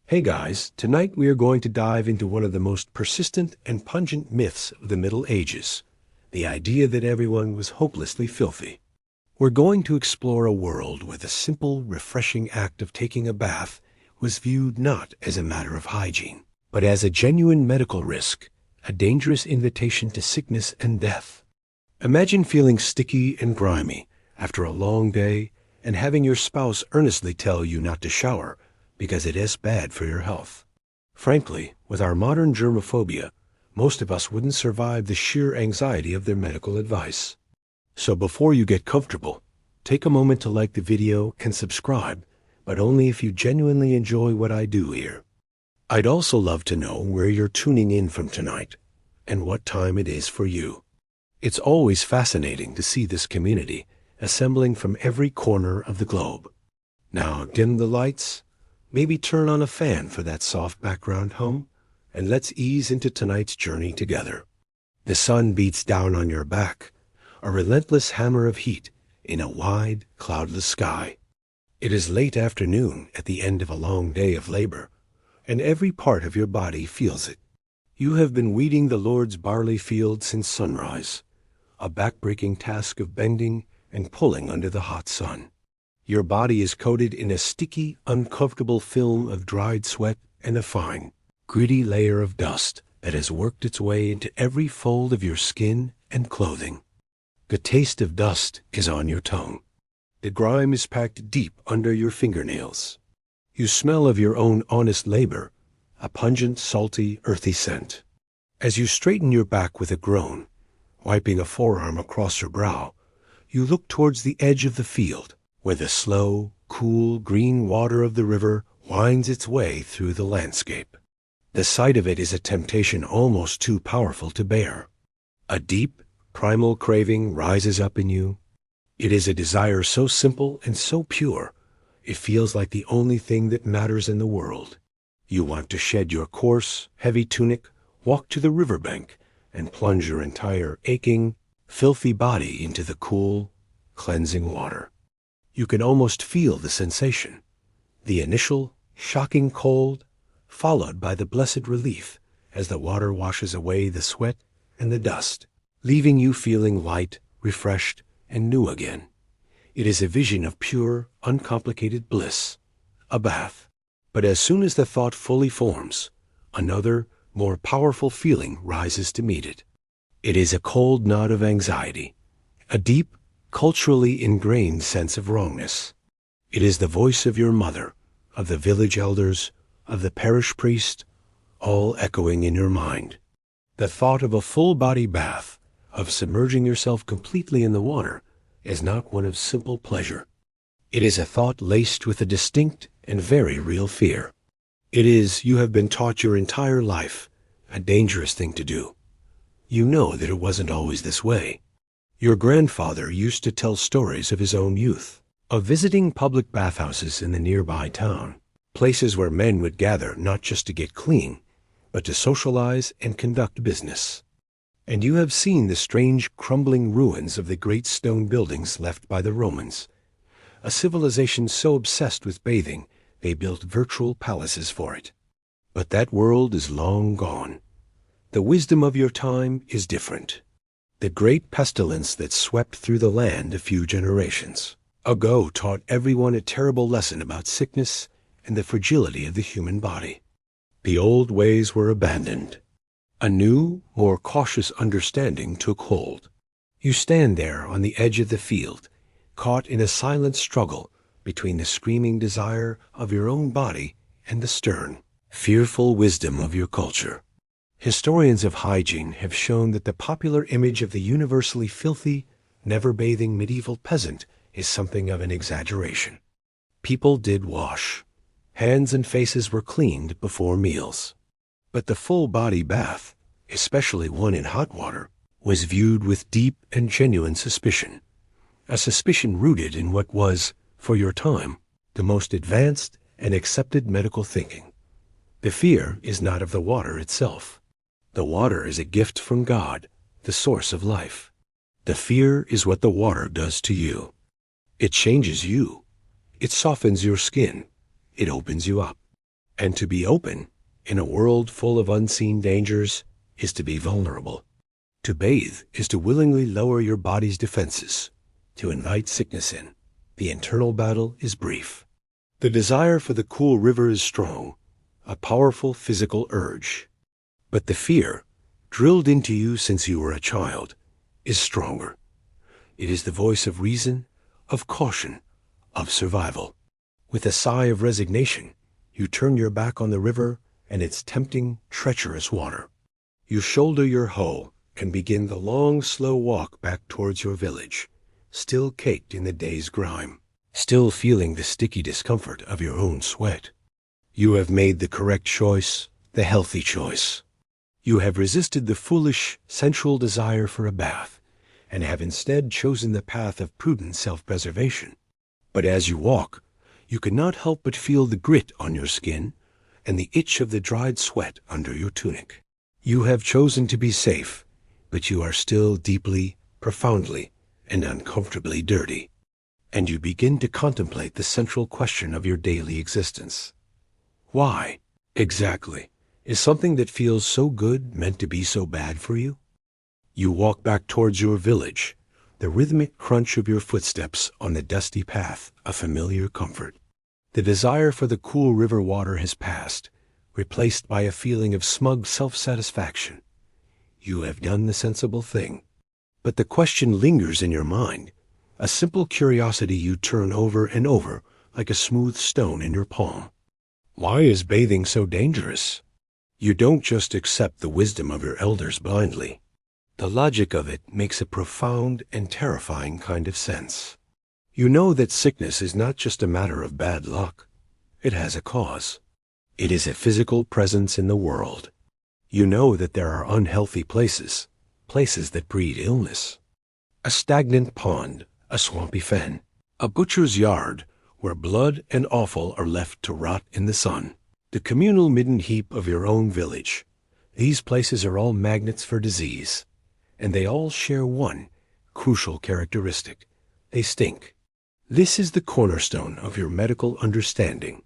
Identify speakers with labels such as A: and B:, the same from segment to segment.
A: Hey guys, tonight we are going to dive into one of the most persistent and pungent myths of the Middle Ages, the idea that everyone was hopelessly filthy. We're going to explore a world where the simple, refreshing act of taking a bath was viewed not as a matter of hygiene, but as a genuine medical risk, a dangerous invitation to sickness and death. Imagine feeling sticky and grimy after a long day and having your spouse earnestly tell you not to shower because it is bad for your health. Frankly, with our modern germophobia, most of us wouldn't survive the sheer anxiety of their medical advice. So before you get comfortable, take a moment to like the video and subscribe, but only if you genuinely enjoy what I do here. I'd also love to know where you're tuning in from tonight and what time it is for you. It's always fascinating to see this community assembling from every corner of the globe. Now dim the lights, maybe turn on a fan for that soft background hum, and let's ease into tonight's journey together. The sun beats down on your back, a relentless hammer of heat in a wide, cloudless sky. It is late afternoon at the end of a long day of labor, and every part of your body feels it. You have been weeding the Lord's barley field since sunrise, a back-breaking task of bending and pulling under the hot sun. Your body is coated in a sticky, uncomfortable film of dried sweat and a fine, gritty layer of dust that has worked its way into every fold of your skin and clothing. The taste of dust is on your tongue. The grime is packed deep under your fingernails. You smell of your own honest labor, a pungent, salty, earthy scent. As you straighten your back with a groan, wiping a forearm across your brow, you look towards the edge of the field, where the slow, cool, green water of the river winds its way through the landscape. The sight of it is a temptation almost too powerful to bear. A deep, primal craving rises up in you. It is a desire so simple and so pure, it feels like the only thing that matters in the world. You want to shed your coarse, heavy tunic, walk to the riverbank, and plunge your entire aching, filthy body into the cool, cleansing water. You can almost feel the sensation, the initial, shocking cold, followed by the blessed relief as the water washes away the sweat and the dust, leaving you feeling light, refreshed, and new again. It is a vision of pure, uncomplicated bliss, a bath. But as soon as the thought fully forms, another, more powerful feeling rises to meet it. It is a cold knot of anxiety, a deep, culturally ingrained sense of wrongness. It is the voice of your mother, of the village elders, of the parish priest, all echoing in your mind. The thought of a full-body bath, of submerging yourself completely in the water, is not one of simple pleasure. It is a thought laced with a distinct and very real fear. It is, you have been taught your entire life, a dangerous thing to do. You know that it wasn't always this way. Your grandfather used to tell stories of his own youth, of visiting public bathhouses in the nearby town, places where men would gather not just to get clean, but to socialize and conduct business. And you have seen the strange crumbling ruins of the great stone buildings left by the Romans, a civilization so obsessed with bathing they built virtual palaces for it. But that world is long gone. The wisdom of your time is different. The great pestilence that swept through the land a few generations ago taught everyone a terrible lesson about sickness and the fragility of the human body. The old ways were abandoned. A new, more cautious understanding took hold. You stand there on the edge of the field, caught in a silent struggle between the screaming desire of your own body and the stern, fearful wisdom of your culture. Historians of hygiene have shown that the popular image of the universally filthy, never-bathing medieval peasant is something of an exaggeration. People did wash. Hands and faces were cleaned before meals. But the full-body bath, especially one in hot water, was viewed with deep and genuine suspicion, a suspicion rooted in what was, for your time, the most advanced and accepted medical thinking. The fear is not of the water itself. The water is a gift from God, the source of life. The fear is what the water does to you. It changes you. It softens your skin. It opens you up. And to be open, in a world full of unseen dangers, is to be vulnerable. To bathe is to willingly lower your body's defenses, to invite sickness in. The internal battle is brief. The desire for the cool river is strong, a powerful physical urge. But the fear, drilled into you since you were a child, is stronger. It is the voice of reason, of caution, of survival. With a sigh of resignation, you turn your back on the river and its tempting, treacherous water. You shoulder your hoe and begin the long, slow walk back towards your village, still caked in the day's grime, still feeling the sticky discomfort of your own sweat. You have made the correct choice, the healthy choice. You have resisted the foolish, sensual desire for a bath, and have instead chosen the path of prudent self-preservation. But as you walk, you cannot help but feel the grit on your skin and the itch of the dried sweat under your tunic. You have chosen to be safe, but you are still deeply, profoundly, and uncomfortably dirty. And you begin to contemplate the central question of your daily existence. Why, exactly, is something that feels so good meant to be so bad for you? You walk back towards your village, the rhythmic crunch of your footsteps on the dusty path a familiar comfort. The desire for the cool river water has passed, replaced by a feeling of smug self-satisfaction. You have done the sensible thing. But the question lingers in your mind, a simple curiosity you turn over and over like a smooth stone in your palm. Why is bathing so dangerous? You don't just accept the wisdom of your elders blindly. The logic of it makes a profound and terrifying kind of sense. You know that sickness is not just a matter of bad luck. It has a cause. It is a physical presence in the world. You know that there are unhealthy places, places that breed illness. A stagnant pond, a swampy fen, a butcher's yard where blood and offal are left to rot in the sun. The communal midden heap of your own village. These places are all magnets for disease, and they all share one crucial characteristic. They stink. This is the cornerstone of your medical understanding.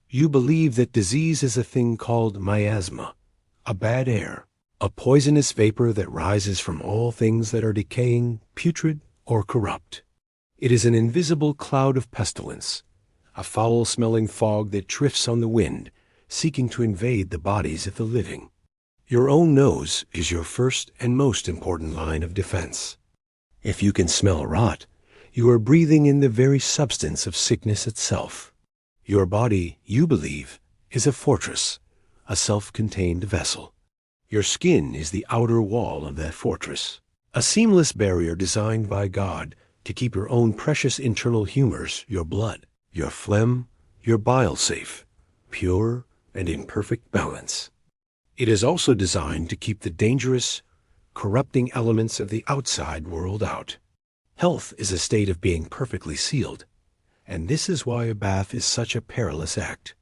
A: You believe that disease is a thing called miasma, a bad air, a poisonous vapor that rises from all things that are decaying, putrid, or corrupt. It is an invisible cloud of pestilence, a foul-smelling fog that drifts on the wind, seeking to invade the bodies of the living. Your own nose is your first and most important line of defense. If you can smell rot, you are breathing in the very substance of sickness itself. Your body, you believe, is a fortress, a self-contained vessel. Your skin is the outer wall of that fortress, a seamless barrier designed by God to keep your own precious internal humors, your blood, your phlegm, your bile safe, pure and in perfect balance. It is also designed to keep the dangerous, corrupting elements of the outside world out. Health is a state of being perfectly sealed, and this is why a bath is such a perilous act.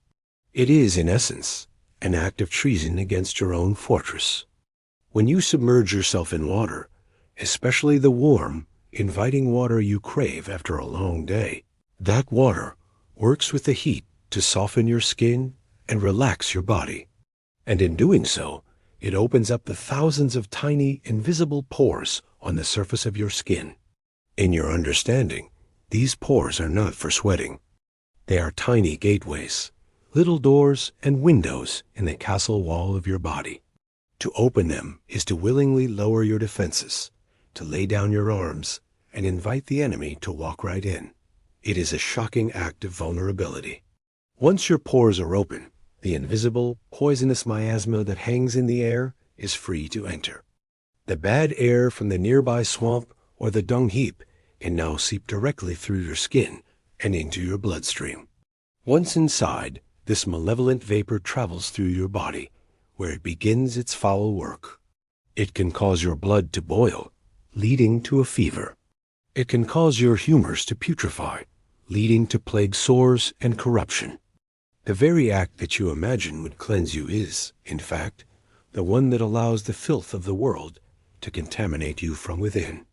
A: It is, in essence, an act of treason against your own fortress. When you submerge yourself in water, especially the warm, inviting water you crave after a long day, that water works with the heat to soften your skin and relax your body. And in doing so, it opens up the thousands of tiny, invisible pores on the surface of your skin. In your understanding, these pores are not for sweating. They are tiny gateways, little doors and windows in the castle wall of your body. To open them is to willingly lower your defenses, to lay down your arms and invite the enemy to walk right in. It is a shocking act of vulnerability. Once your pores are open, the invisible, poisonous miasma that hangs in the air is free to enter. The bad air from the nearby swamp or the dung heap can now seep directly through your skin and into your bloodstream. Once inside, this malevolent vapor travels through your body, where it begins its foul work. It can cause your blood to boil, leading to a fever. It can cause your humors to putrefy, leading to plague sores and corruption. The very act that you imagine would cleanse you is, in fact, the one that allows the filth of the world to contaminate you from within.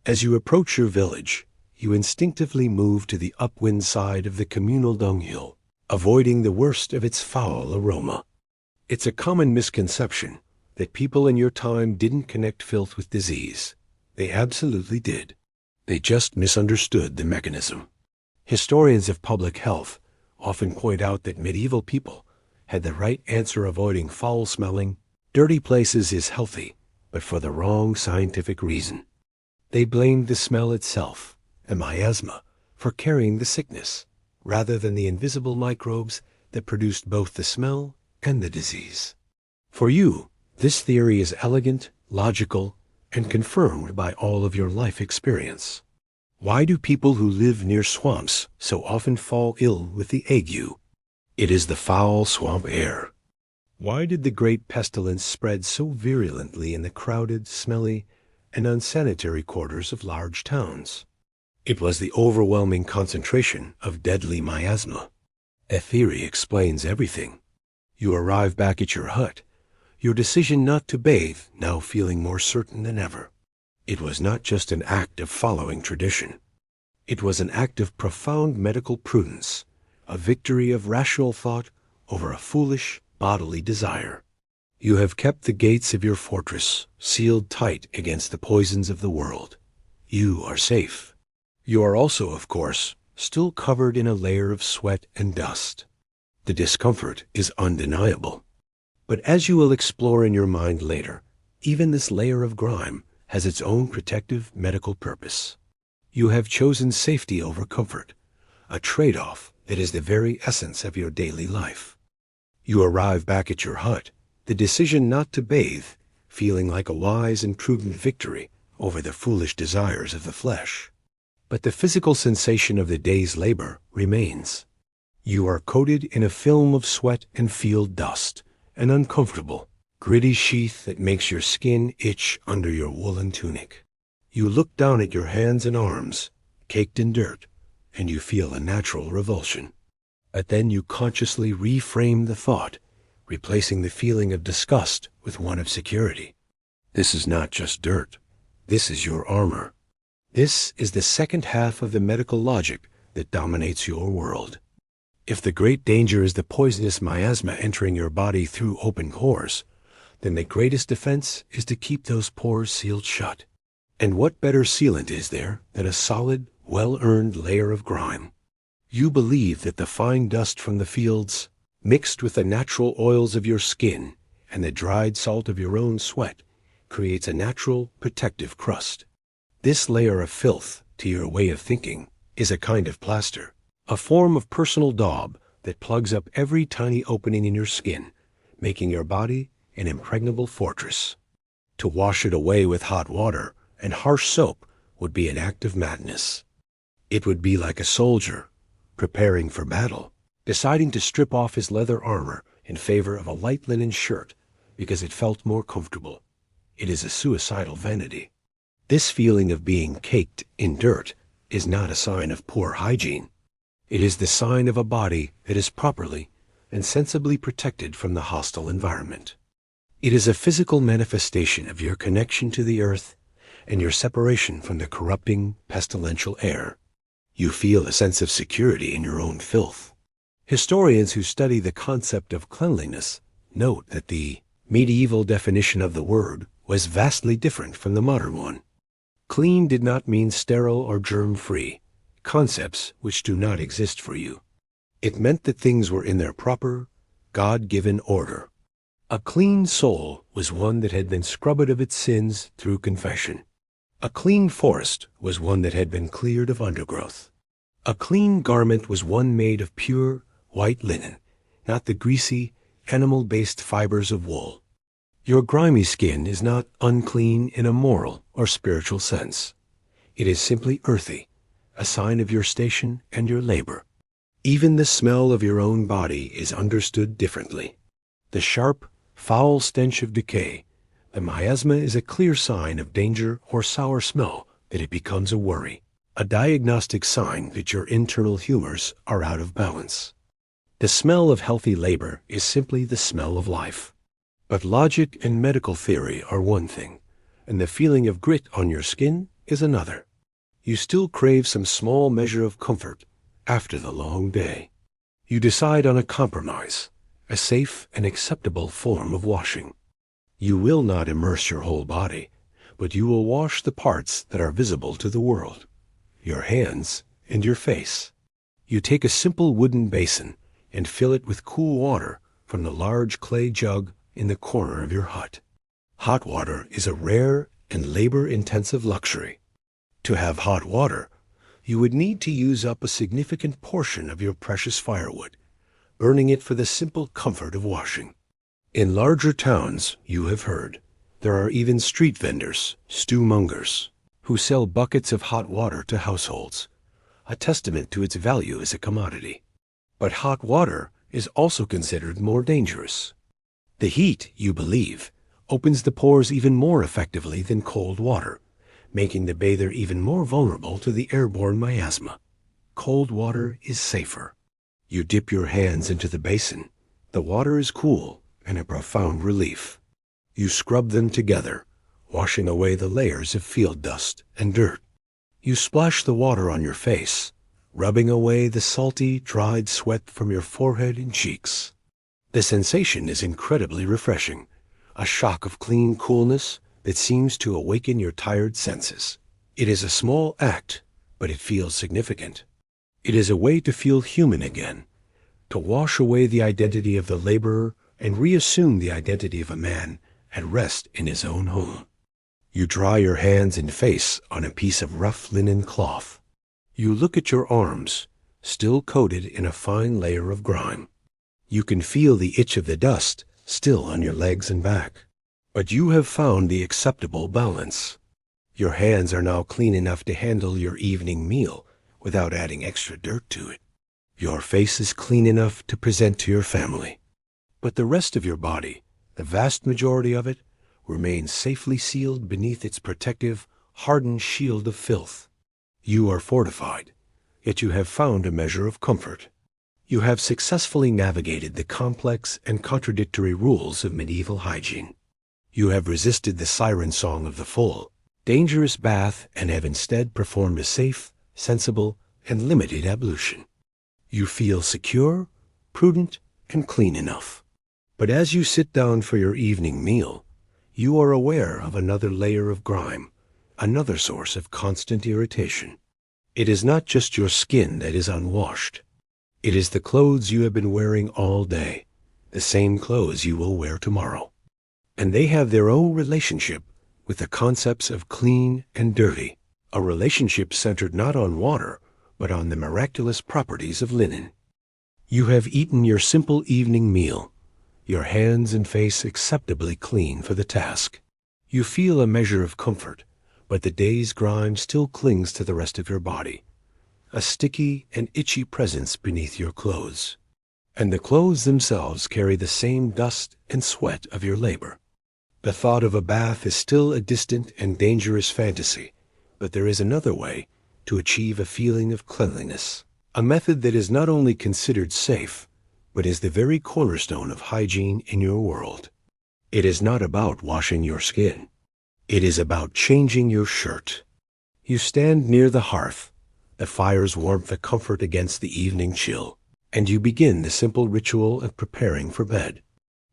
A: As you approach your village, you instinctively move to the upwind side of the communal dunghill, avoiding the worst of its foul aroma. It's a common misconception that people in your time didn't connect filth with disease. They absolutely did. They just misunderstood the mechanism. Historians of public health often point out that medieval people had the right answer avoiding foul-smelling, dirty places is healthy, but for the wrong scientific reason. They blamed the smell itself, a miasma, for carrying the sickness, rather than the invisible microbes that produced both the smell and the disease. For you, this theory is elegant, logical, and confirmed by all of your life experience. Why do people who live near swamps so often fall ill with the ague? It is the foul swamp air. Why did the great pestilence spread so virulently in the crowded, smelly, and unsanitary quarters of large towns? It was the overwhelming concentration of deadly miasma. A theory explains everything. You arrive back at your hut, your decision not to bathe now feeling more certain than ever. It was not just an act of following tradition. It was an act of profound medical prudence, a victory of rational thought over a foolish bodily desire. You have kept the gates of your fortress sealed tight against the poisons of the world. You are safe. You are also, of course, still covered in a layer of sweat and dust. The discomfort is undeniable. But as you will explore in your mind later, even this layer of grime has its own protective medical purpose. You have chosen safety over comfort, a trade-off that is the very essence of your daily life. You arrive back at your hut, the decision not to bathe, feeling like a wise and prudent victory over the foolish desires of the flesh. But the physical sensation of the day's labor remains. You are coated in a film of sweat and field dust, an uncomfortable, gritty sheath that makes your skin itch under your woolen tunic. You look down at your hands and arms, caked in dirt, and you feel a natural revulsion. But then you consciously reframe the thought, replacing the feeling of disgust with one of security. This is not just dirt. This is your armor. This is the second half of the medical logic that dominates your world. If the great danger is the poisonous miasma entering your body through open pores, then the greatest defense is to keep those pores sealed shut. And what better sealant is there than a solid, well-earned layer of grime? You believe that the fine dust from the fields, mixed with the natural oils of your skin and the dried salt of your own sweat, creates a natural, protective crust. This layer of filth, to your way of thinking, is a kind of plaster, a form of personal daub that plugs up every tiny opening in your skin, making your body an impregnable fortress. To wash it away with hot water and harsh soap would be an act of madness. It would be like a soldier preparing for battle, deciding to strip off his leather armor in favor of a light linen shirt because it felt more comfortable. It is a suicidal vanity. This feeling of being caked in dirt is not a sign of poor hygiene. It is the sign of a body that is properly and sensibly protected from the hostile environment. It is a physical manifestation of your connection to the earth and your separation from the corrupting, pestilential air. You feel a sense of security in your own filth. Historians who study the concept of cleanliness note that the medieval definition of the word was vastly different from the modern one. Clean did not mean sterile or germ-free, concepts which do not exist for you. It meant that things were in their proper, God-given order. A clean soul was one that had been scrubbed of its sins through confession. A clean forest was one that had been cleared of undergrowth. A clean garment was one made of pure, white linen, not the greasy, animal-based fibers of wool. Your grimy skin is not unclean in a moral or spiritual sense. It is simply earthy, a sign of your station and your labor. Even the smell of your own body is understood differently. The sharp, foul stench of decay, the miasma, is a clear sign of danger or sour smell that it becomes a worry, a diagnostic sign that your internal humors are out of balance. The smell of healthy labor is simply the smell of life. But logic and medical theory are one thing, and the feeling of grit on your skin is another. You still crave some small measure of comfort after the long day. You decide on a compromise, a safe and acceptable form of washing. You will not immerse your whole body, but you will wash the parts that are visible to the world, your hands and your face. You take a simple wooden basin and fill it with cool water from the large clay jug in the corner of your hut. Hot water is a rare and labor-intensive luxury. To have hot water, you would need to use up a significant portion of your precious firewood, burning it for the simple comfort of washing. In larger towns, you have heard, there are even street vendors, stewmongers, who sell buckets of hot water to households, a testament to its value as a commodity. But hot water is also considered more dangerous. The heat, you believe, opens the pores even more effectively than cold water, making the bather even more vulnerable to the airborne miasma. Cold water is safer. You dip your hands into the basin. The water is cool and a profound relief. You scrub them together, washing away the layers of field dust and dirt. You splash the water on your face, rubbing away the salty, dried sweat from your forehead and cheeks. The sensation is incredibly refreshing, a shock of clean coolness that seems to awaken your tired senses. It is a small act, but it feels significant. It is a way to feel human again, to wash away the identity of the laborer and reassume the identity of a man at rest in his own home. You dry your hands and face on a piece of rough linen cloth. You look at your arms, still coated in a fine layer of grime. You can feel the itch of the dust still on your legs and back. But you have found the acceptable balance. Your hands are now clean enough to handle your evening meal without adding extra dirt to it. Your face is clean enough to present to your family. But the rest of your body, the vast majority of it, remains safely sealed beneath its protective, hardened shield of filth. You are fortified, yet you have found a measure of comfort. You have successfully navigated the complex and contradictory rules of medieval hygiene. You have resisted the siren song of the full, dangerous bath and have instead performed a safe, sensible, and limited ablution. You feel secure, prudent, and clean enough. But as you sit down for your evening meal, you are aware of another layer of grime, another source of constant irritation. It is not just your skin that is unwashed. It is the clothes you have been wearing all day, the same clothes you will wear tomorrow. And they have their own relationship with the concepts of clean and dirty, a relationship centered not on water, but on the miraculous properties of linen. You have eaten your simple evening meal, your hands and face acceptably clean for the task. You feel a measure of comfort, but the day's grime still clings to the rest of your body, a sticky and itchy presence beneath your clothes. And the clothes themselves carry the same dust and sweat of your labor. The thought of a bath is still a distant and dangerous fantasy, but there is another way to achieve a feeling of cleanliness, a method that is not only considered safe, but is the very cornerstone of hygiene in your world. It is not about washing your skin. It is about changing your shirt. You stand near the hearth, the fire's warmth a comfort against the evening chill, and you begin the simple ritual of preparing for bed.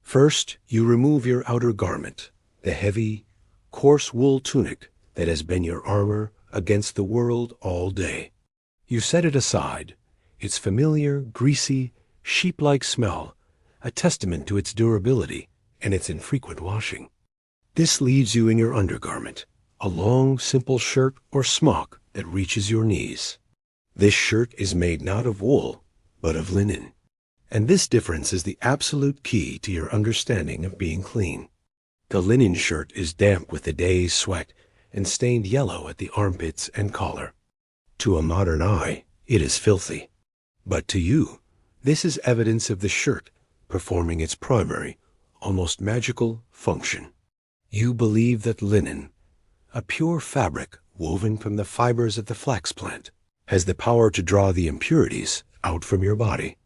A: First, you remove your outer garment, the heavy, coarse wool tunic that has been your armor against the world all day. You set it aside, its familiar, greasy, sheep-like smell, a testament to its durability and its infrequent washing. This leaves you in your undergarment, a long, simple shirt or smock that reaches your knees. This shirt is made not of wool, but of linen. And this difference is the absolute key to your understanding of being clean. The linen shirt is damp with the day's sweat and stained yellow at the armpits and collar. To a modern eye, it is filthy. But to you, this is evidence of the shirt performing its primary, almost magical function. You believe that linen, a pure fabric woven from the fibers of the flax plant, has the power to draw the impurities out from your body.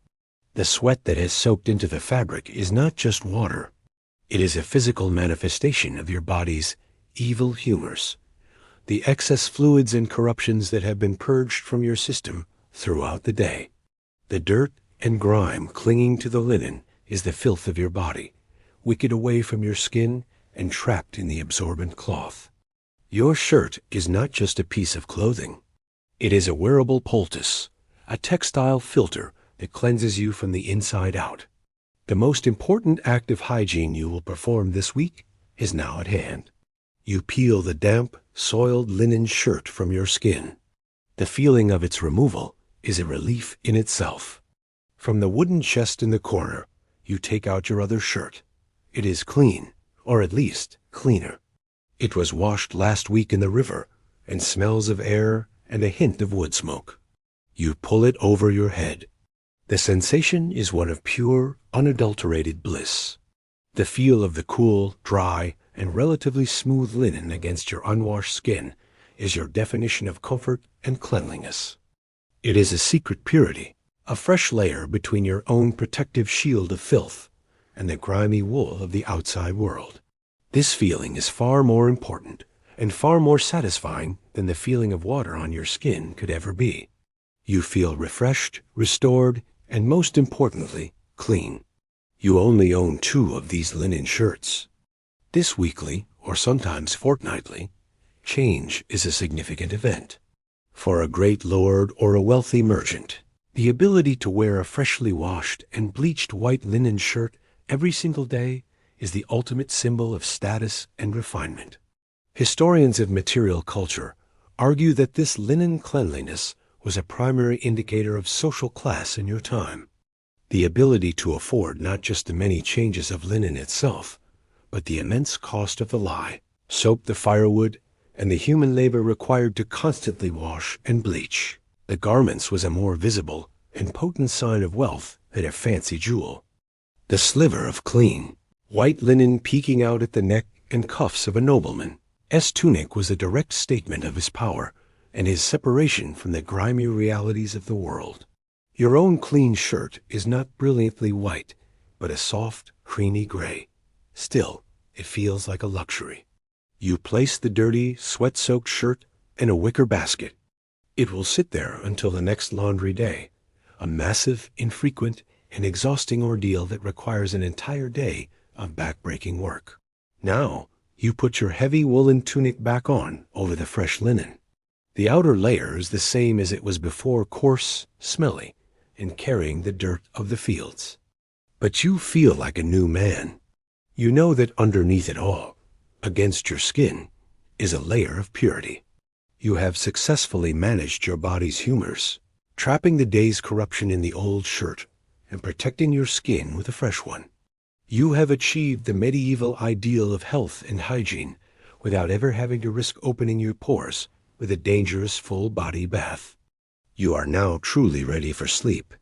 A: The sweat that has soaked into the fabric is not just water. It is a physical manifestation of your body's evil humors, the excess fluids and corruptions that have been purged from your system throughout the day. The dirt and grime clinging to the linen is the filth of your body, wicked away from your skin and trapped in the absorbent cloth. Your shirt is not just a piece of clothing. It is a wearable poultice, a textile filter that cleanses you from the inside out. The most important act of hygiene you will perform this week is now at hand. You peel the damp, soiled linen shirt from your skin. The feeling of its removal is a relief in itself. From the wooden chest in the corner, you take out your other shirt. It is clean, or at least cleaner. It was washed last week in the river and smells of air and a hint of wood smoke. You pull it over your head. The sensation is one of pure, unadulterated bliss. The feel of the cool, dry, and relatively smooth linen against your unwashed skin is your definition of comfort and cleanliness. It is a secret purity, a fresh layer between your own protective shield of filth and the grimy wool of the outside world. This feeling is far more important and far more satisfying than the feeling of water on your skin could ever be. You feel refreshed, restored, and most importantly, clean. You only own 2 of these linen shirts. This weekly, or sometimes fortnightly, change is a significant event. For a great lord or a wealthy merchant, the ability to wear a freshly washed and bleached white linen shirt every single day is the ultimate symbol of status and refinement. Historians of material culture argue that this linen cleanliness was a primary indicator of social class in your time. The ability to afford not just the many changes of linen itself, but the immense cost of the lye, soap, the firewood, and the human labor required to constantly wash and bleach the garments was a more visible and potent sign of wealth than a fancy jewel. The sliver of clean, white linen peeking out at the neck and cuffs of a nobleman's tunic was a direct statement of his power and his separation from the grimy realities of the world. Your own clean shirt is not brilliantly white, but a soft, creamy gray. Still, it feels like a luxury. You place the dirty, sweat-soaked shirt in a wicker basket. It will sit there until the next laundry day, a massive, infrequent, and exhausting ordeal that requires an entire day of back-breaking work. Now, you put your heavy woolen tunic back on over the fresh linen. The outer layer is the same as it was before, coarse, smelly, and carrying the dirt of the fields. But you feel like a new man. You know that underneath it all, against your skin, is a layer of purity. You have successfully managed your body's humors, trapping the day's corruption in the old shirt and protecting your skin with a fresh one. You have achieved the medieval ideal of health and hygiene without ever having to risk opening your pores with a dangerous full-body bath. You are now truly ready for sleep.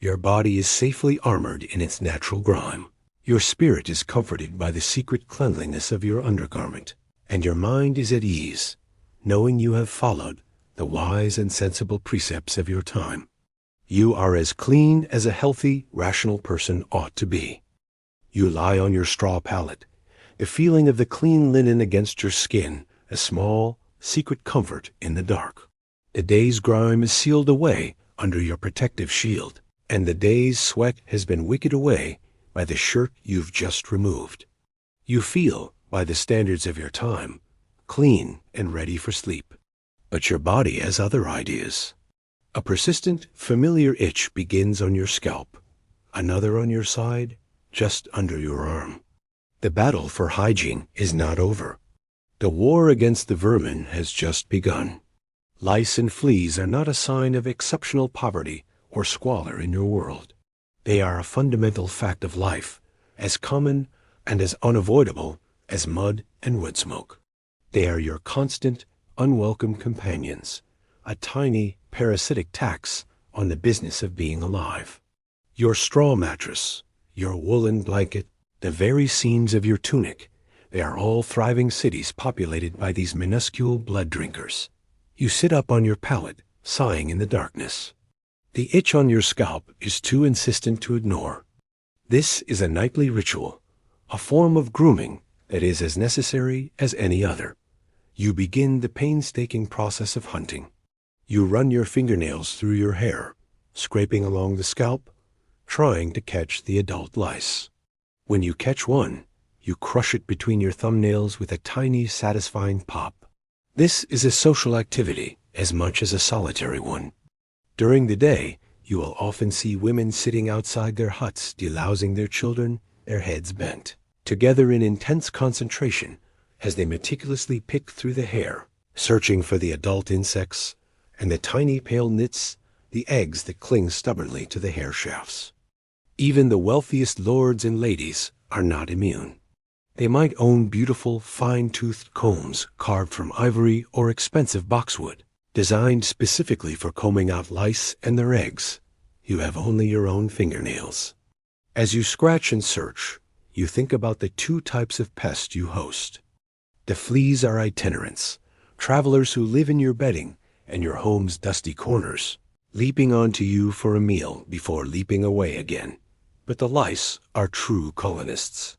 A: Your body is safely armored in its natural grime. Your spirit is comforted by the secret cleanliness of your undergarment, and your mind is at ease, knowing you have followed the wise and sensible precepts of your time. You are as clean as a healthy, rational person ought to be. You lie on your straw pallet, the feeling of the clean linen against your skin, a small, secret comfort in the dark. The day's grime is sealed away under your protective shield, and the day's sweat has been wicked away by the shirt you've just removed. You feel, by the standards of your time, clean and ready for sleep. But your body has other ideas. A persistent, familiar itch begins on your scalp, another on your side, just under your arm. The battle for hygiene is not over. The war against the vermin has just begun. Lice and fleas are not a sign of exceptional poverty or squalor in your world. They are a fundamental fact of life, as common and as unavoidable as mud and wood smoke. They are your constant, unwelcome companions, a tiny, parasitic tax on the business of being alive. Your straw mattress, your woolen blanket, the very seams of your tunic, they are all thriving cities populated by these minuscule blood drinkers. You sit up on your pallet, sighing in the darkness. The itch on your scalp is too insistent to ignore. This is a nightly ritual, a form of grooming that is as necessary as any other. You begin the painstaking process of hunting. You run your fingernails through your hair, scraping along the scalp, trying to catch the adult lice. When you catch one, you crush it between your thumbnails with a tiny, satisfying pop. This is a social activity as much as a solitary one. During the day, you will often see women sitting outside their huts delousing their children, their heads bent, together in intense concentration as they meticulously pick through the hair, searching for the adult insects and the tiny pale nits, the eggs that cling stubbornly to the hair shafts. Even the wealthiest lords and ladies are not immune. They might own beautiful, fine-toothed combs carved from ivory or expensive boxwood, designed specifically for combing out lice and their eggs. You have only your own fingernails. As you scratch and search, you think about the two types of pests you host. The fleas are itinerants, travelers who live in your bedding and your home's dusty corners, leaping onto you for a meal before leaping away again. But the lice are true colonists.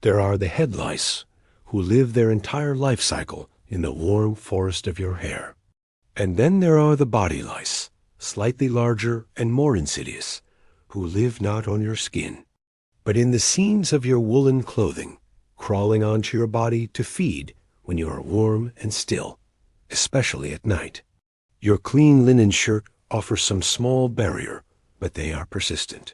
A: There are the head lice, who live their entire life cycle in the warm forest of your hair. And then there are the body lice, slightly larger and more insidious, who live not on your skin, but in the seams of your woolen clothing, crawling onto your body to feed when you are warm and still, especially at night. Your clean linen shirt offers some small barrier, but they are persistent.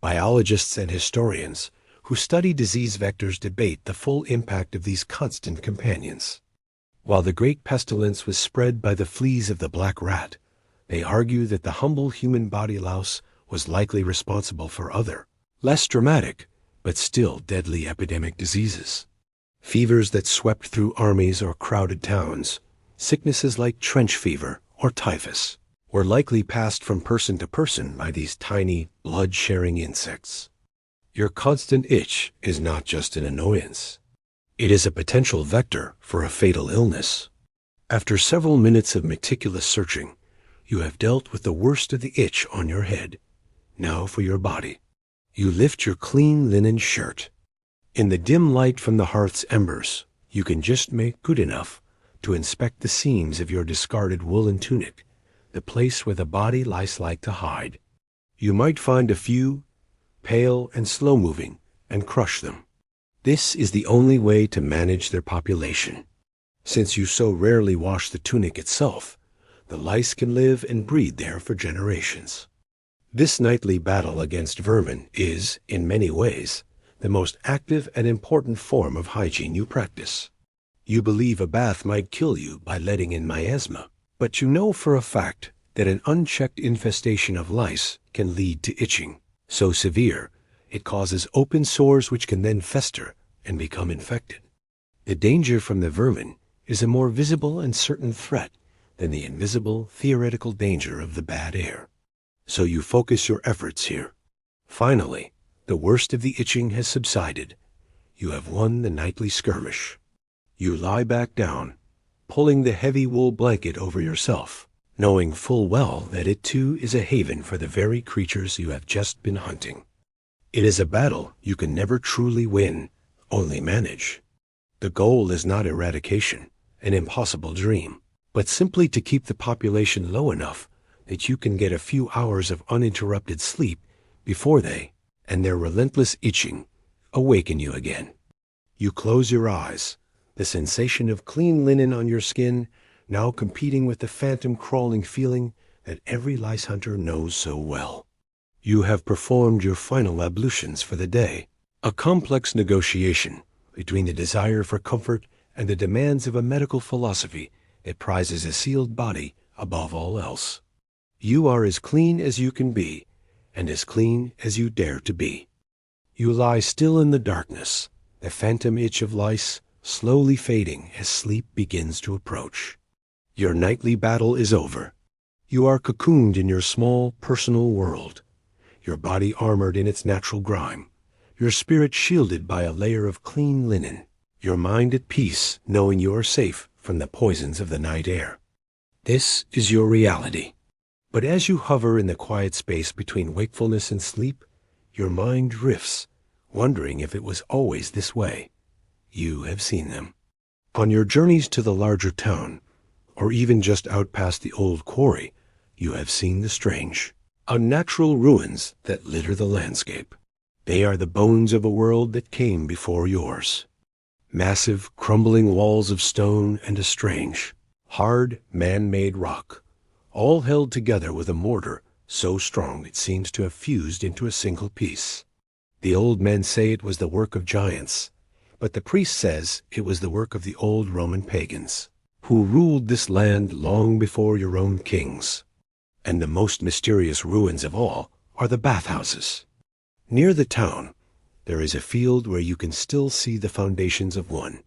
A: Biologists and historians who study disease vectors debate the full impact of these constant companions. While the great pestilence was spread by the fleas of the black rat, they argue that the humble human body louse was likely responsible for other, less dramatic, but still deadly epidemic diseases. Fevers that swept through armies or crowded towns, sicknesses like trench fever or typhus, were likely passed from person to person by these tiny, blood-sharing insects. Your constant itch is not just an annoyance. It is a potential vector for a fatal illness. After several minutes of meticulous searching, you have dealt with the worst of the itch on your head. Now for your body. You lift your clean linen shirt. In the dim light from the hearth's embers, you can just make good enough to inspect the seams of your discarded woolen tunic, the place where the body lice like to hide. You might find a few, pale and slow-moving, and crush them. This is the only way to manage their population. Since you so rarely wash the tunic itself, the lice can live and breed there for generations. This nightly battle against vermin is, in many ways, the most active and important form of hygiene you practice. You believe a bath might kill you by letting in miasma, but you know for a fact that an unchecked infestation of lice can lead to itching, so severe it causes open sores which can then fester and become infected. The danger from the vermin is a more visible and certain threat than the invisible, theoretical danger of the bad air. So you focus your efforts here. Finally, the worst of the itching has subsided. You have won the nightly skirmish. You lie back down, pulling the heavy wool blanket over yourself, knowing full well that it too is a haven for the very creatures you have just been hunting. It is a battle you can never truly win, only manage. The goal is not eradication, an impossible dream, but simply to keep the population low enough that you can get a few hours of uninterrupted sleep before they, and their relentless itching, awaken you again. You close your eyes, the sensation of clean linen on your skin now competing with the phantom crawling feeling that every lice hunter knows so well. You have performed your final ablutions for the day, a complex negotiation between the desire for comfort and the demands of a medical philosophy that prizes a sealed body above all else. You are as clean as you can be, and as clean as you dare to be. You lie still in the darkness, the phantom itch of lice slowly fading as sleep begins to approach. Your nightly battle is over. You are cocooned in your small, personal world, your body armored in its natural grime, your spirit shielded by a layer of clean linen, your mind at peace knowing you are safe from the poisons of the night air. This is your reality. But as you hover in the quiet space between wakefulness and sleep, your mind drifts, wondering if it was always this way. You have seen them. On your journeys to the larger town, or even just out past the old quarry, you have seen the strange. unnatural ruins that litter the landscape. They are the bones of a world that came before yours. Massive, crumbling walls of stone and a strange, hard, man-made rock, all held together with a mortar so strong it seems to have fused into a single piece. The old men say it was the work of giants, but the priest says it was the work of the old Roman pagans, who ruled this land long before your own kings. And the most mysterious ruins of all are the bathhouses. Near the town, there is a field where you can still see the foundations of one,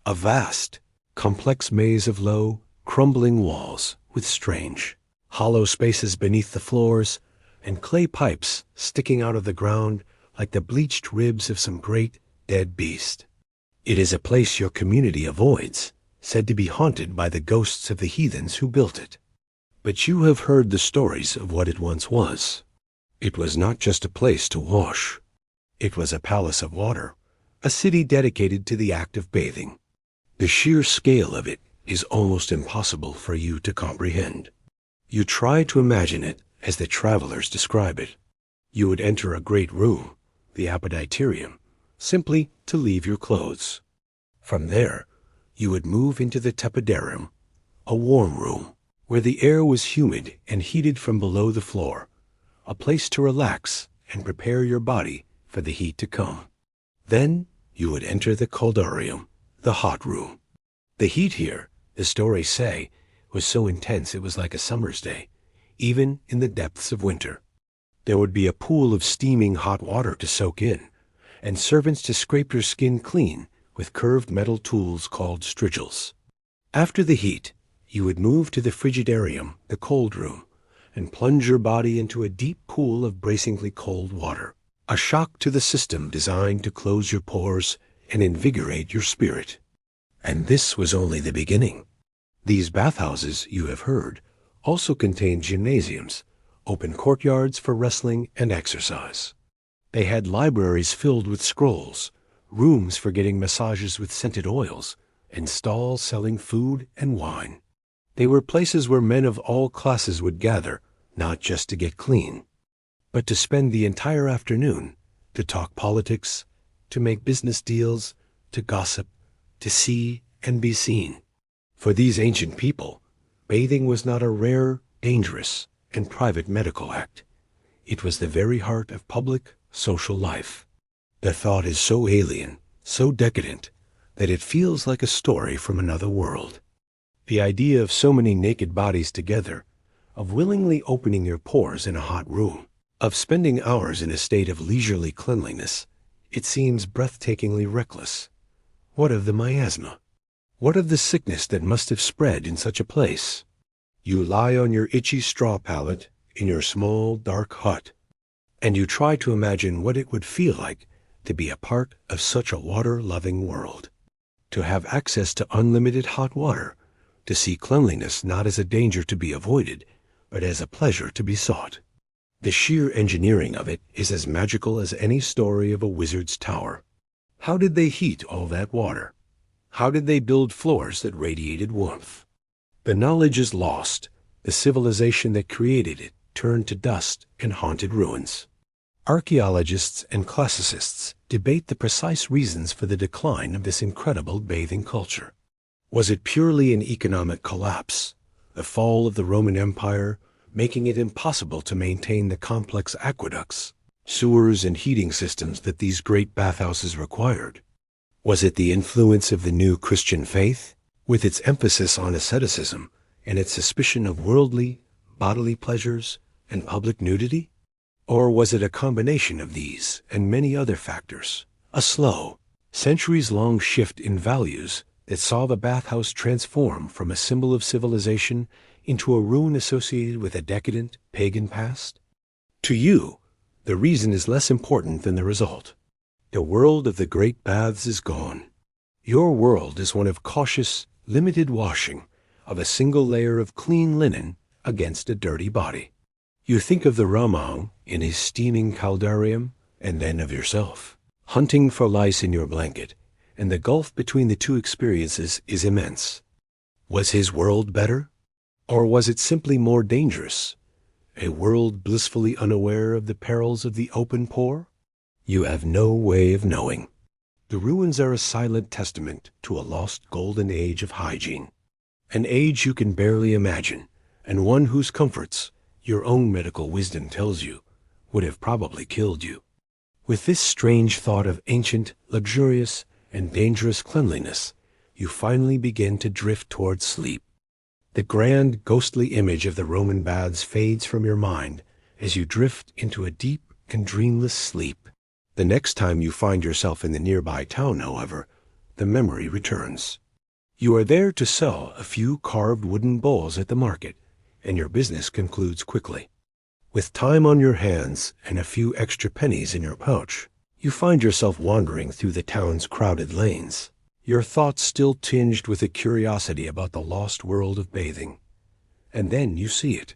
A: a vast, complex maze of low, crumbling walls with strange, hollow spaces beneath the floors and clay pipes sticking out of the ground like the bleached ribs of some great, dead beast. It is a place your community avoids, said to be haunted by the ghosts of the heathens who built it. But you have heard the stories of what it once was. It was not just a place to wash. It was a palace of water, a city dedicated to the act of bathing. The sheer scale of it is almost impossible for you to comprehend. You try to imagine it as the travelers describe it. You would enter a great room, the appetiterium, simply to leave your clothes. From there, you would move into the tepidarium, a warm room, where the air was humid and heated from below the floor, a place to relax and prepare your body for the heat to come. Then you would enter the caldarium, the hot room. The heat here, the stories say, was so intense it was like a summer's day, even in the depths of winter. There would be a pool of steaming hot water to soak in, and servants to scrape your skin clean with curved metal tools called strigils. After the heat, you would move to the frigidarium, the cold room, and plunge your body into a deep pool of bracingly cold water, a shock to the system designed to close your pores and invigorate your spirit. And this was only the beginning. These bathhouses, you have heard, also contained gymnasiums, open courtyards for wrestling and exercise. They had libraries filled with scrolls, rooms for getting massages with scented oils, and stalls selling food and wine. They were places where men of all classes would gather, not just to get clean, but to spend the entire afternoon, to talk politics, to make business deals, to gossip, to see and be seen. For these ancient people, bathing was not a rare, dangerous, and private medical act. It was the very heart of public, social life. The thought is so alien, so decadent, that it feels like a story from another world. The idea of so many naked bodies together, of willingly opening your pores in a hot room, of spending hours in a state of leisurely cleanliness, it seems breathtakingly reckless. What of the miasma? What of the sickness that must have spread in such a place? You lie on your itchy straw pallet in your small, dark hut, and you try to imagine what it would feel like to be a part of such a water-loving world, to have access to unlimited hot water, to see cleanliness not as a danger to be avoided, but as a pleasure to be sought. The sheer engineering of it is as magical as any story of a wizard's tower. How did they heat all that water? How did they build floors that radiated warmth? The knowledge is lost. The civilization that created it turned to dust and haunted ruins. Archaeologists and classicists debate the precise reasons for the decline of this incredible bathing culture. Was it purely an economic collapse, the fall of the Roman Empire, making it impossible to maintain the complex aqueducts, sewers, and heating systems that these great bathhouses required? Was it the influence of the new Christian faith, with its emphasis on asceticism and its suspicion of worldly, bodily pleasures and public nudity? Or was it a combination of these and many other factors, a slow, centuries-long shift in values that saw the bathhouse transform from a symbol of civilization into a ruin associated with a decadent, pagan past? To you, the reason is less important than the result. The world of the great baths is gone. Your world is one of cautious, limited washing of a single layer of clean linen against a dirty body. You think of the Ramang in his steaming caldarium, and then of yourself, hunting for lice in your blanket, and the gulf between the two experiences is immense. Was his world better? Or was it simply more dangerous? A world blissfully unaware of the perils of the open pore? You have no way of knowing. The ruins are a silent testament to a lost golden age of hygiene. An age you can barely imagine, and one whose comforts, your own medical wisdom tells you, would have probably killed you. With this strange thought of ancient, luxurious, and dangerous cleanliness, you finally begin to drift toward sleep. The grand, ghostly image of the Roman baths fades from your mind as you drift into a deep and dreamless sleep. The next time you find yourself in the nearby town, however, the memory returns. You are there to sell a few carved wooden bowls at the market, and your business concludes quickly. With time on your hands and a few extra pennies in your pouch, you find yourself wandering through the town's crowded lanes, your thoughts still tinged with a curiosity about the lost world of bathing. And then you see it.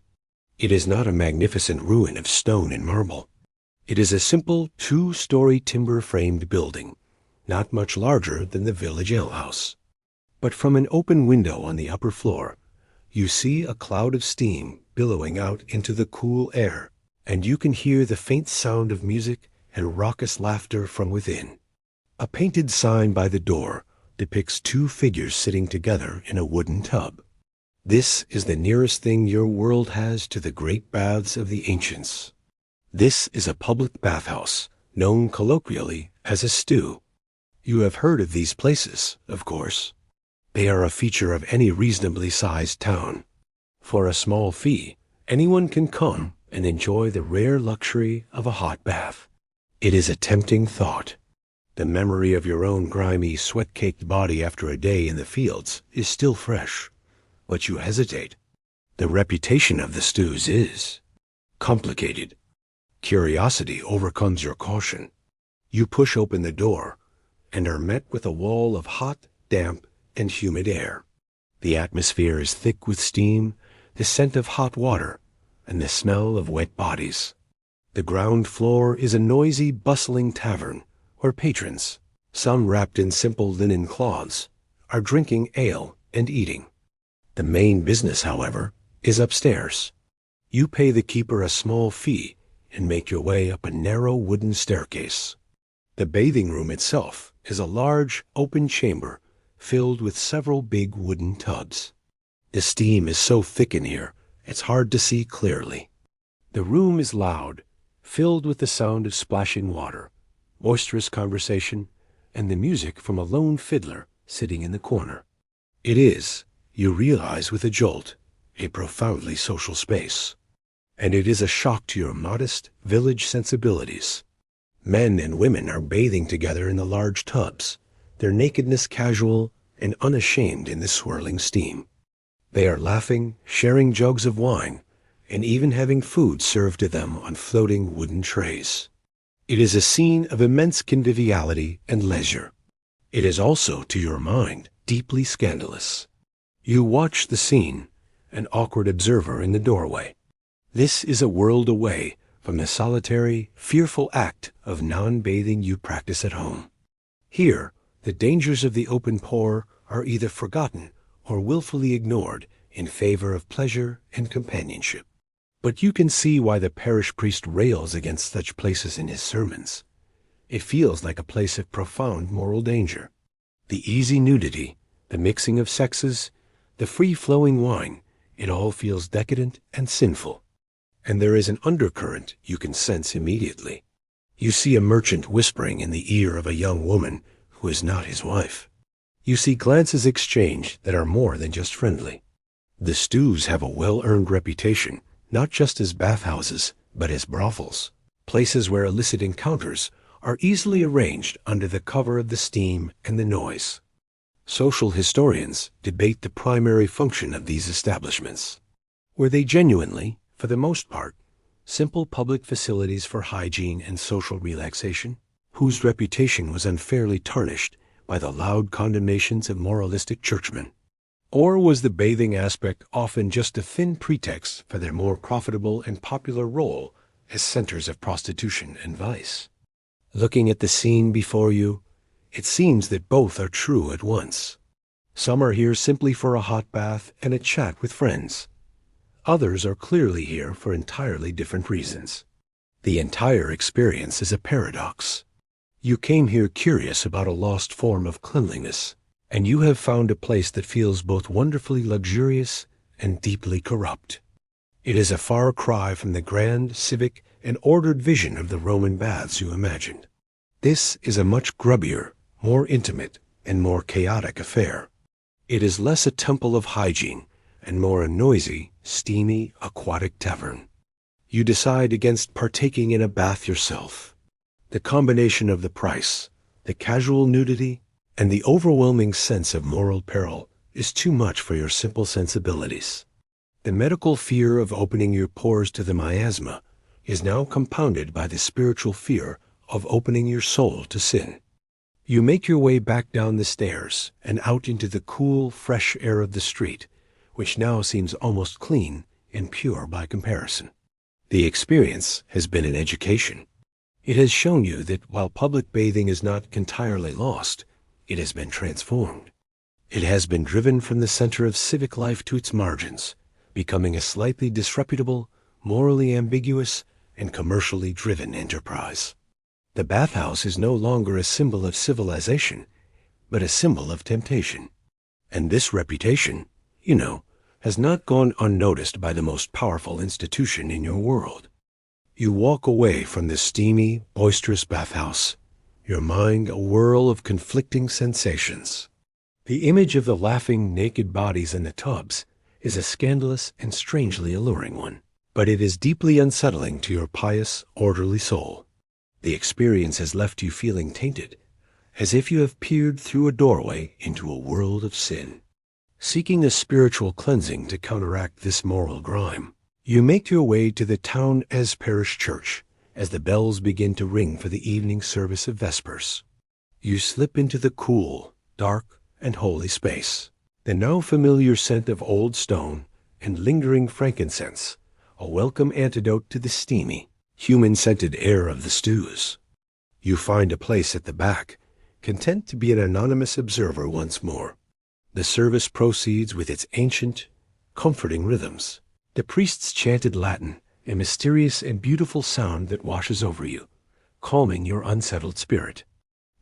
A: It is not a magnificent ruin of stone and marble. It is a simple 2-story timber-framed building, not much larger than the village alehouse. But from an open window on the upper floor, you see a cloud of steam billowing out into the cool air, and you can hear the faint sound of music and raucous laughter from within. A painted sign by the door depicts 2 figures sitting together in a wooden tub. This is the nearest thing your world has to the great baths of the ancients. This is a public bathhouse, known colloquially as a stew. You have heard of these places, of course. They are a feature of any reasonably sized town. For a small fee, anyone can come and enjoy the rare luxury of a hot bath. It is a tempting thought. The memory of your own grimy, sweat-caked body after a day in the fields is still fresh, but you hesitate. The reputation of the stews is complicated. Curiosity overcomes your caution. You push open the door and are met with a wall of hot, damp, and humid air. The atmosphere is thick with steam, the scent of hot water, and the smell of wet bodies. The ground floor is a noisy, bustling tavern where patrons, some wrapped in simple linen cloths, are drinking ale and eating. The main business, however, is upstairs. You pay the keeper a small fee and make your way up a narrow wooden staircase. The bathing room itself is a large, open chamber filled with several big wooden tubs. The steam is so thick in here, it's hard to see clearly. The room is loud, filled with the sound of splashing water, boisterous conversation, and the music from a lone fiddler sitting in the corner. It is, you realize with a jolt, a profoundly social space. And it is a shock to your modest village sensibilities. Men and women are bathing together in the large tubs, their nakedness casual and unashamed in the swirling steam. They are laughing, sharing jugs of wine, and even having food served to them on floating wooden trays. It is a scene of immense conviviality and leisure. It is also, to your mind, deeply scandalous. You watch the scene, an awkward observer in the doorway. This is a world away from the solitary, fearful act of non-bathing you practice at home. Here, the dangers of the open pore are either forgotten or willfully ignored in favor of pleasure and companionship. But you can see why the parish priest rails against such places in his sermons. It feels like a place of profound moral danger. The easy nudity, the mixing of sexes, the free-flowing wine, it all feels decadent and sinful. And there is an undercurrent you can sense immediately. You see a merchant whispering in the ear of a young woman who is not his wife. You see glances exchanged that are more than just friendly. The stews have a well-earned reputation, not just as bathhouses, but as brothels, places where illicit encounters are easily arranged under the cover of the steam and the noise. Social historians debate the primary function of these establishments. Were they genuinely, for the most part, simple public facilities for hygiene and social relaxation, whose reputation was unfairly tarnished by the loud condemnations of moralistic churchmen? Or was the bathing aspect often just a thin pretext for their more profitable and popular role as centers of prostitution and vice? Looking at the scene before you, it seems that both are true at once. Some are here simply for a hot bath and a chat with friends. Others are clearly here for entirely different reasons. The entire experience is a paradox. You came here curious about a lost form of cleanliness, and you have found a place that feels both wonderfully luxurious and deeply corrupt. It is a far cry from the grand, civic, and ordered vision of the Roman baths you imagined. This is a much grubbier, more intimate, and more chaotic affair. It is less a temple of hygiene and more a noisy, steamy, aquatic tavern. You decide against partaking in a bath yourself. The combination of the price, the casual nudity, and the overwhelming sense of moral peril is too much for your simple sensibilities. The medical fear of opening your pores to the miasma is now compounded by the spiritual fear of opening your soul to sin. You make your way back down the stairs and out into the cool, fresh air of the street, which now seems almost clean and pure by comparison. The experience has been an education. It has shown you that while public bathing is not entirely lost, it has been transformed. It has been driven from the center of civic life to its margins, becoming a slightly disreputable, morally ambiguous, and commercially driven enterprise. The bathhouse is no longer a symbol of civilization, but a symbol of temptation. And this reputation, has not gone unnoticed by the most powerful institution in your world. You walk away from the steamy, boisterous bathhouse, your mind a whirl of conflicting sensations. The image of the laughing, naked bodies in the tubs is a scandalous and strangely alluring one, but it is deeply unsettling to your pious, orderly soul. The experience has left you feeling tainted, as if you have peered through a doorway into a world of sin. Seeking a spiritual cleansing to counteract this moral grime, you make your way to the town as parish church as the bells begin to ring for the evening service of Vespers. You slip into the cool, dark, and holy space. The now familiar scent of old stone and lingering frankincense, a welcome antidote to the steamy, human-scented air of the stews. You find a place at the back, content to be an anonymous observer once more. The service proceeds with its ancient, comforting rhythms. The priests chanted Latin, a mysterious and beautiful sound that washes over you, calming your unsettled spirit.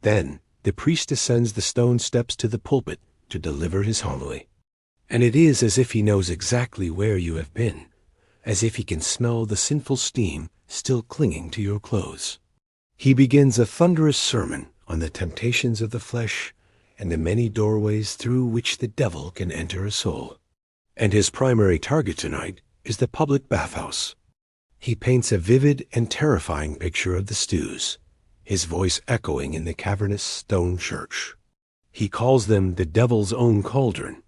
A: Then the priest ascends the stone steps to the pulpit to deliver his homily. And it is as if he knows exactly where you have been, as if he can smell the sinful steam still clinging to your clothes. He begins a thunderous sermon on the temptations of the flesh and the many doorways through which the devil can enter a soul. And his primary target tonight is the public bathhouse. He paints a vivid and terrifying picture of the stews, his voice echoing in the cavernous stone church. He calls them the devil's own cauldron,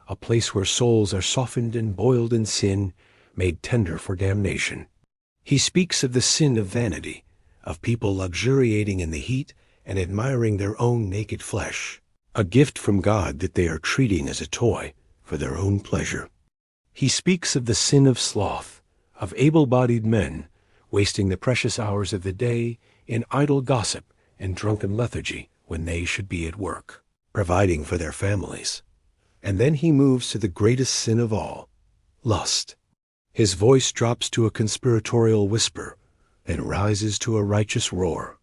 A: a place where souls are softened and boiled in sin, made tender for damnation. He speaks of the sin of vanity, of people luxuriating in the heat and admiring their own naked flesh, a gift from God that they are treating as a toy for their own pleasure. He speaks of the sin of sloth, of able-bodied men wasting the precious hours of the day in idle gossip and drunken lethargy when they should be at work, providing for their families. And then he moves to the greatest sin of all, lust. His voice drops to a conspiratorial whisper and rises to a righteous roar.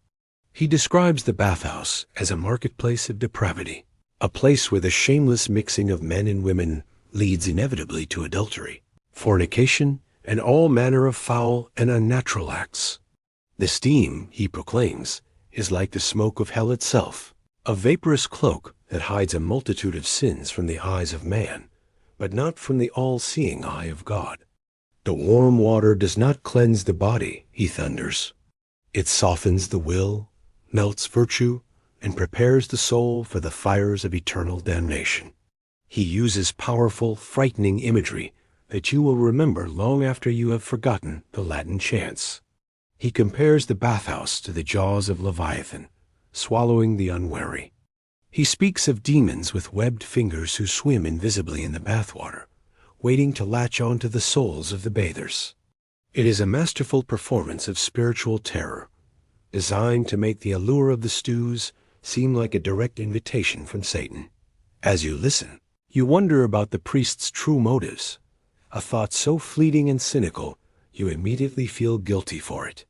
A: He describes the bathhouse as a marketplace of depravity, a place where the shameless mixing of men and women leads inevitably to adultery, fornication, and all manner of foul and unnatural acts. The steam, he proclaims, is like the smoke of hell itself, a vaporous cloak that hides a multitude of sins from the eyes of man, but not from the all-seeing eye of God. The warm water does not cleanse the body, he thunders. It softens the will, melts virtue, and prepares the soul for the fires of eternal damnation. He uses powerful, frightening imagery that you will remember long after you have forgotten the Latin chants. He compares the bathhouse to the jaws of Leviathan, swallowing the unwary. He speaks of demons with webbed fingers who swim invisibly in the bathwater, waiting to latch on to the souls of the bathers. It is a masterful performance of spiritual terror, designed to make the allure of the stews seem like a direct invitation from Satan. As you listen, you wonder about the priest's true motives, a thought so fleeting and cynical you immediately feel guilty for it.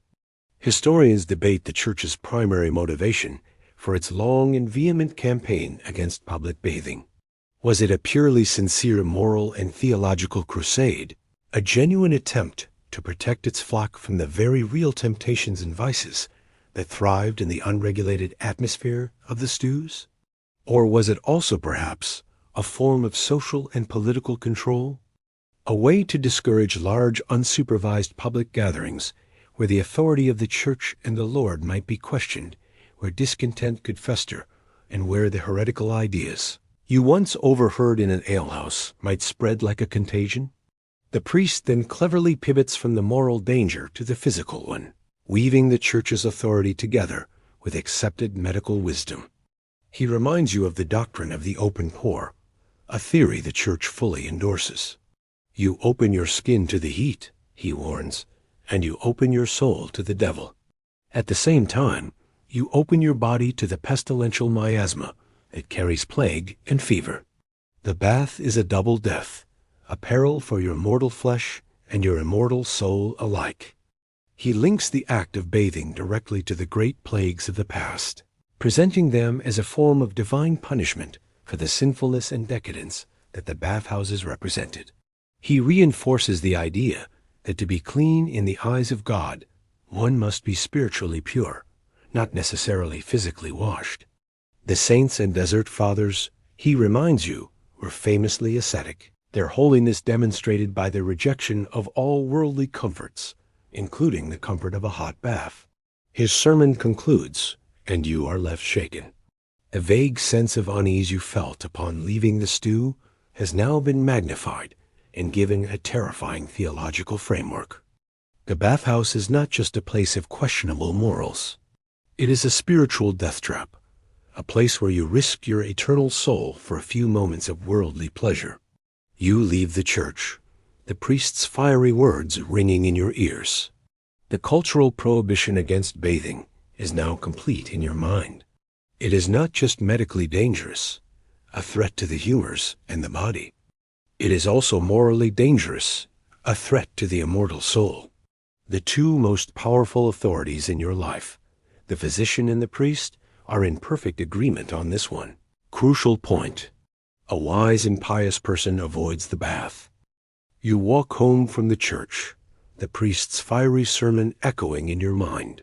A: Historians debate the Church's primary motivation for its long and vehement campaign against public bathing. Was it a purely sincere moral and theological crusade, a genuine attempt to protect its flock from the very real temptations and vices that thrived in the unregulated atmosphere of the stews? Or was it also perhaps a form of social and political control? A way to discourage large unsupervised public gatherings where the authority of the Church and the Lord might be questioned, where discontent could fester, and where the heretical ideas you once overheard in an alehouse might spread like a contagion? The priest then cleverly pivots from the moral danger to the physical one, weaving the Church's authority together with accepted medical wisdom. He reminds you of the doctrine of the open pore, a theory the Church fully endorses. You open your skin to the heat, he warns, and you open your soul to the devil. At the same time, you open your body to the pestilential miasma that carries plague and fever. The bath is a double death, a peril for your mortal flesh and your immortal soul alike. He links the act of bathing directly to the great plagues of the past, presenting them as a form of divine punishment for the sinfulness and decadence that the bathhouses represented. He reinforces the idea that to be clean in the eyes of God, one must be spiritually pure, not necessarily physically washed. The saints and desert fathers, he reminds you, were famously ascetic, their holiness demonstrated by their rejection of all worldly comforts, including the comfort of a hot bath. His sermon concludes, and you are left shaken. A vague sense of unease you felt upon leaving the stew has now been magnified and given a terrifying theological framework. The bathhouse is not just a place of questionable morals. It is a spiritual death trap, a place where you risk your eternal soul for a few moments of worldly pleasure. You leave the Church, the priest's fiery words ringing in your ears. The cultural prohibition against bathing is now complete in your mind. It is not just medically dangerous, a threat to the humors and the body. It is also morally dangerous, a threat to the immortal soul. The two most powerful authorities in your life, the physician and the priest, are in perfect agreement on this one crucial point. A wise and pious person avoids the bath. You walk home from the church, the priest's fiery sermon echoing in your mind.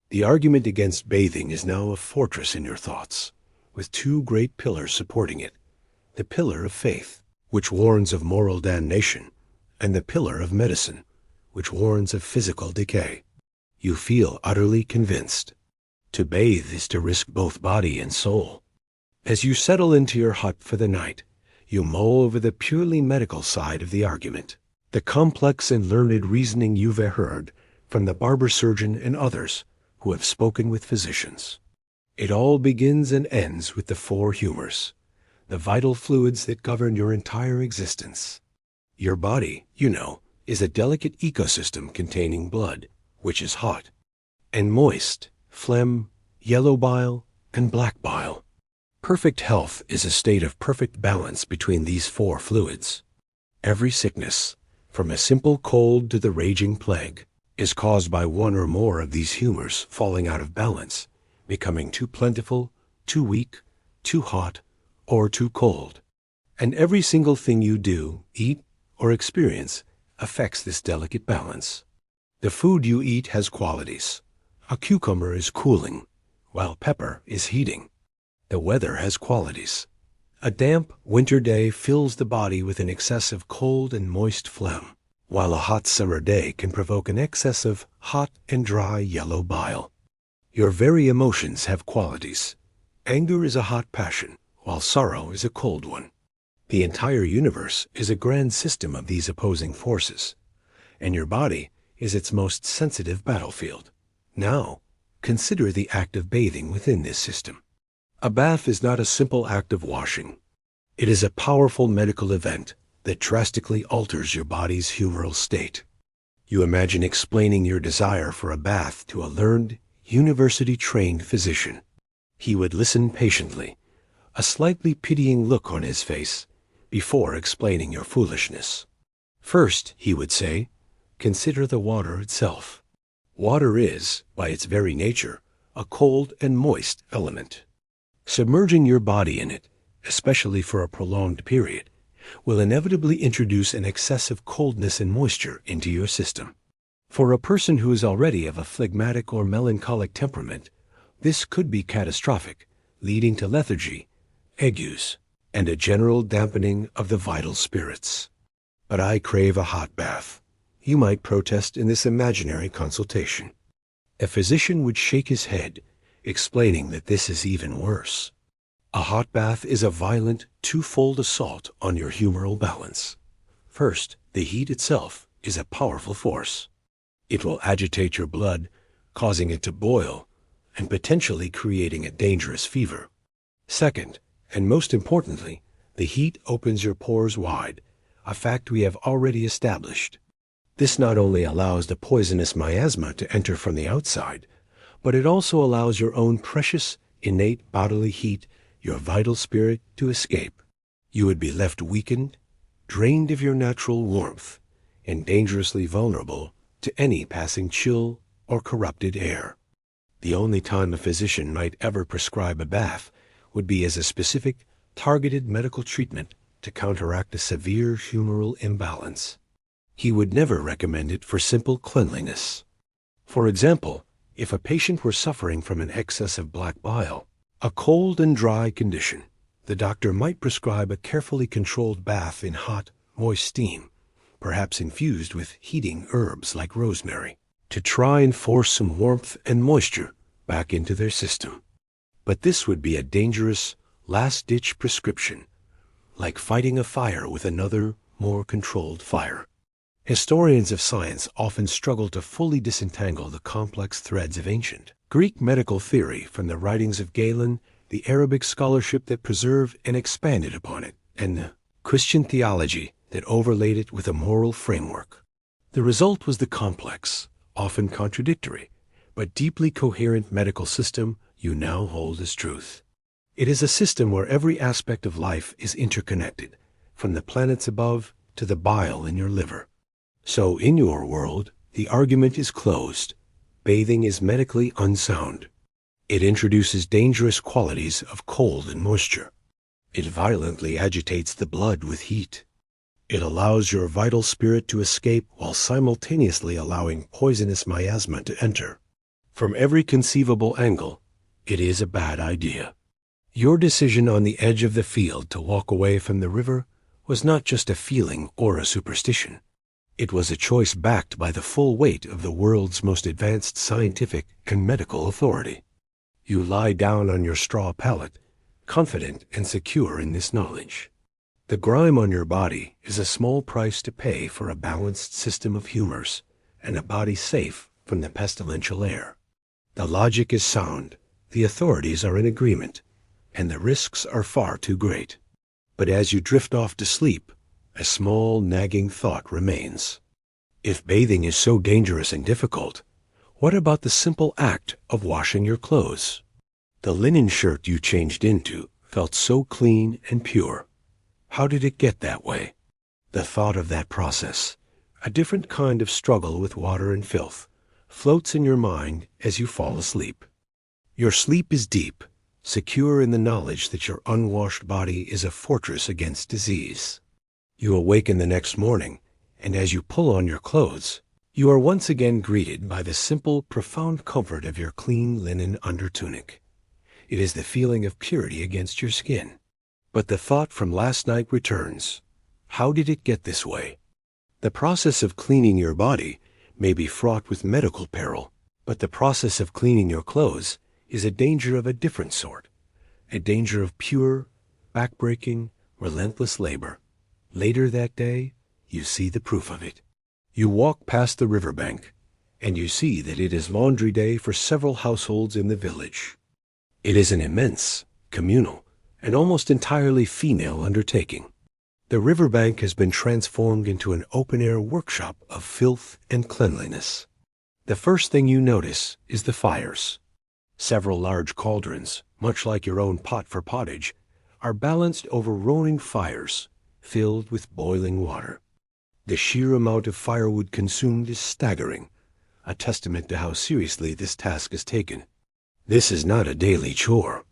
A: The argument against bathing is now a fortress in your thoughts, with two great pillars supporting it. The pillar of faith, which warns of moral damnation, and the pillar of medicine, which warns of physical decay. You feel utterly convinced. To bathe is to risk both body and soul. As you settle into your hut for the night, you mull over the purely medical side of the argument, the complex and learned reasoning you've heard from the barber surgeon and others who have spoken with physicians. It all begins and ends with the four humors, the vital fluids that govern your entire existence. Your body, you know, is a delicate ecosystem containing blood, which is hot, and moist, phlegm, yellow bile, and black bile. Perfect health is a state of perfect balance between these four fluids. Every sickness, from a simple cold to the raging plague, is caused by one or more of these humors falling out of balance, becoming too plentiful, too weak, too hot, or too cold. And every single thing you do, eat, or experience affects this delicate balance. The food you eat has qualities. A cucumber is cooling, while pepper is heating. The weather has qualities. A damp winter day fills the body with an excess of cold and moist phlegm, while a hot summer day can provoke an excess of hot and dry yellow bile. Your very emotions have qualities. Anger is a hot passion, while sorrow is a cold one. The entire universe is a grand system of these opposing forces, and your body is its most sensitive battlefield. Now, consider the act of bathing within this system. A bath is not a simple act of washing. It is a powerful medical event that drastically alters your body's humoral state. You imagine explaining your desire for a bath to a learned, university-trained physician. He would listen patiently, a slightly pitying look on his face, before explaining your foolishness. First, he would say, consider the water itself. Water is, by its very nature, a cold and moist element. Submerging your body in it, especially for a prolonged period, will inevitably introduce an excessive coldness and moisture into your system. For a person who is already of a phlegmatic or melancholic temperament, this could be catastrophic, leading to lethargy, agues, and a general dampening of the vital spirits. But I crave a hot bath, you might protest in this imaginary consultation. A physician would shake his head, explaining that this is even worse. A hot bath is a violent, twofold assault on your humoral balance. First, the heat itself is a powerful force. It will agitate your blood, causing it to boil, and potentially creating a dangerous fever. Second, and most importantly, the heat opens your pores wide, a fact we have already established. This not only allows the poisonous miasma to enter from the outside, but it also allows your own precious, innate bodily heat, your vital spirit, to escape. You would be left weakened, drained of your natural warmth, and dangerously vulnerable to any passing chill or corrupted air. The only time a physician might ever prescribe a bath would be as a specific, targeted medical treatment to counteract a severe humoral imbalance. He would never recommend it for simple cleanliness. For example, if a patient were suffering from an excess of black bile, a cold and dry condition, the doctor might prescribe a carefully controlled bath in hot, moist steam, perhaps infused with heating herbs like rosemary, to try and force some warmth and moisture back into their system. But this would be a dangerous, last-ditch prescription, like fighting a fire with another, more controlled fire. Historians of science often struggle to fully disentangle the complex threads of ancient Greek medical theory from the writings of Galen, the Arabic scholarship that preserved and expanded upon it, and the Christian theology that overlaid it with a moral framework. The result was the complex, often contradictory, but deeply coherent medical system you now hold as truth. It is a system where every aspect of life is interconnected, from the planets above to the bile in your liver. So in your world, the argument is closed. Bathing is medically unsound. It introduces dangerous qualities of cold and moisture. It violently agitates the blood with heat. It allows your vital spirit to escape while simultaneously allowing poisonous miasma to enter. From every conceivable angle, it is a bad idea. Your decision on the edge of the field to walk away from the river was not just a feeling or a superstition. It was a choice backed by the full weight of the world's most advanced scientific and medical authority. You lie down on your straw pallet, confident and secure in this knowledge. The grime on your body is a small price to pay for a balanced system of humors and a body safe from the pestilential air. The logic is sound, the authorities are in agreement, and the risks are far too great. But as you drift off to sleep, a small nagging thought remains. If bathing is so dangerous and difficult, what about the simple act of washing your clothes? The linen shirt you changed into felt so clean and pure. How did it get that way? The thought of that process, a different kind of struggle with water and filth, floats in your mind as you fall asleep. Your sleep is deep, secure in the knowledge that your unwashed body is a fortress against disease. You awaken the next morning, and as you pull on your clothes, you are once again greeted by the simple, profound comfort of your clean linen undertunic. It is the feeling of purity against your skin. But the thought from last night returns. How did it get this way? The process of cleaning your body may be fraught with medical peril, but the process of cleaning your clothes is a danger of a different sort, a danger of pure, backbreaking, relentless labor. Later that day, you see the proof of it. You walk past the riverbank, and you see that it is laundry day for several households in the village. It is an immense, communal, and almost entirely female undertaking. The riverbank has been transformed into an open-air workshop of filth and cleanliness. The first thing you notice is the fires. Several large cauldrons, much like your own pot for pottage, are balanced over roaring fires, filled with boiling water. The sheer amount of firewood consumed is staggering, a testament to how seriously this task is taken. This is not a daily chore.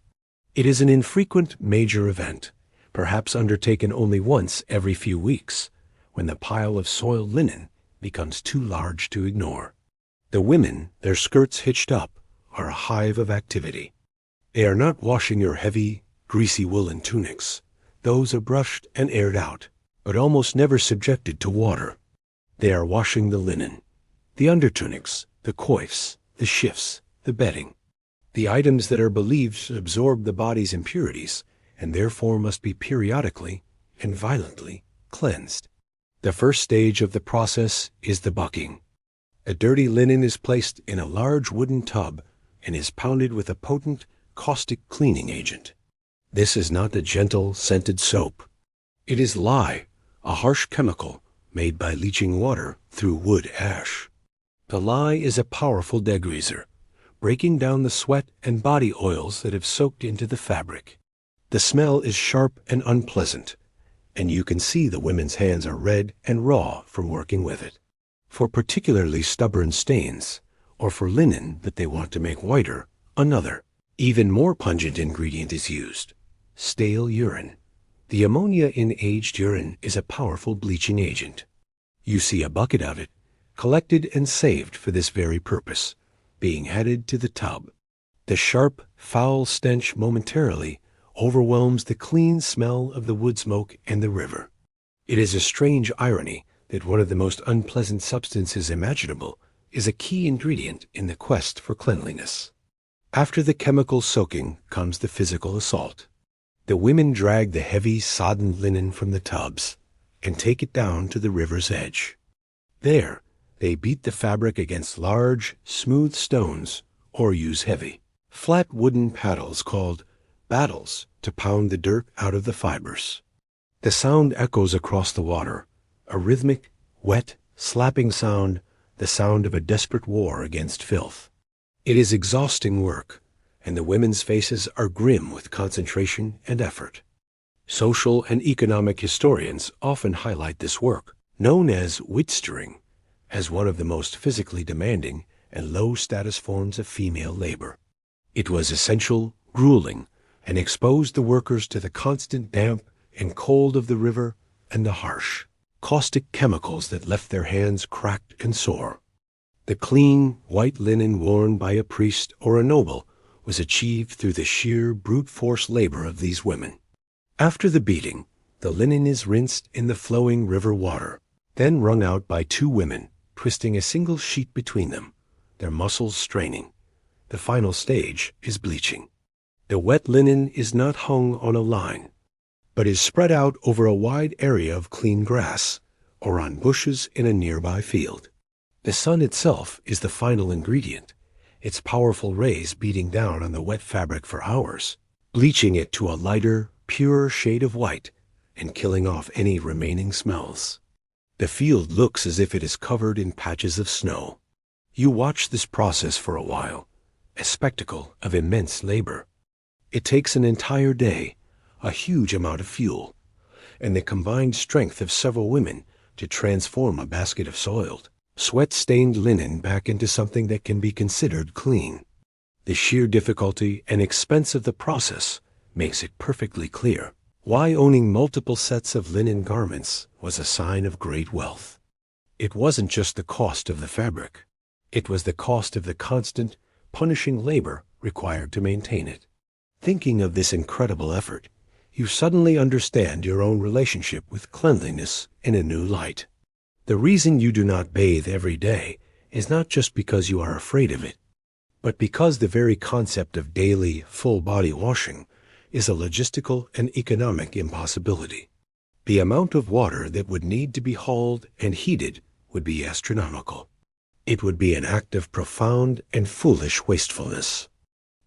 A: It is an infrequent major event, perhaps undertaken only once every few weeks, when the pile of soiled linen becomes too large to ignore. The women, their skirts hitched up, are a hive of activity. They are not washing your heavy, greasy woolen tunics. Those are brushed and aired out, but almost never subjected to water. They are washing the linen, the undertunics, the coifs, the shifts, the bedding, the items that are believed to absorb the body's impurities and therefore must be periodically and violently cleansed. The first stage of the process is the bucking. A dirty linen is placed in a large wooden tub and is pounded with a potent, caustic cleaning agent. This is not a gentle, scented soap. It is lye, a harsh chemical made by leaching water through wood ash. The lye is a powerful degreaser, breaking down the sweat and body oils that have soaked into the fabric. The smell is sharp and unpleasant, and you can see the women's hands are red and raw from working with it. For particularly stubborn stains, or for linen that they want to make whiter, another, even more pungent ingredient is used: stale urine. The ammonia in aged urine is a powerful bleaching agent. You see a bucket of it, collected and saved for this very purpose, being headed to the tub. The sharp, foul stench momentarily overwhelms the clean smell of the wood smoke and the river. It is a strange irony that one of the most unpleasant substances imaginable is a key ingredient in the quest for cleanliness. After the chemical soaking comes the physical assault. The women drag the heavy, sodden linen from the tubs and take it down to the river's edge. There, they beat the fabric against large, smooth stones or use heavy, flat wooden paddles called battles to pound the dirt out of the fibers. The sound echoes across the water, a rhythmic, wet, slapping sound, the sound of a desperate war against filth. It is exhausting work, and the women's faces are grim with concentration and effort. Social and economic historians often highlight this work, known as witstering, as one of the most physically demanding and low-status forms of female labor. It was essential, grueling, and exposed the workers to the constant damp and cold of the river and the harsh, caustic chemicals that left their hands cracked and sore. The clean, white linen worn by a priest or a noble was achieved through the sheer brute force labor of these women. After the beating, the linen is rinsed in the flowing river water, then wrung out by two women, twisting a single sheet between them, their muscles straining. The final stage is bleaching. The wet linen is not hung on a line, but is spread out over a wide area of clean grass or on bushes in a nearby field. The sun itself is the final ingredient, its powerful rays beating down on the wet fabric for hours, bleaching it to a lighter, purer shade of white and killing off any remaining smells. The field looks as if it is covered in patches of snow. You watch this process for a while, a spectacle of immense labor. It takes an entire day, a huge amount of fuel, and the combined strength of several women to transform a basket of soiled, sweat-stained linen back into something that can be considered clean. The sheer difficulty and expense of the process makes it perfectly clear why owning multiple sets of linen garments was a sign of great wealth. It wasn't just the cost of the fabric. It was the cost of the constant, punishing labor required to maintain it. Thinking of this incredible effort, you suddenly understand your own relationship with cleanliness in a new light. The reason you do not bathe every day is not just because you are afraid of it, but because the very concept of daily, full-body washing is a logistical and economic impossibility. The amount of water that would need to be hauled and heated would be astronomical. It would be an act of profound and foolish wastefulness.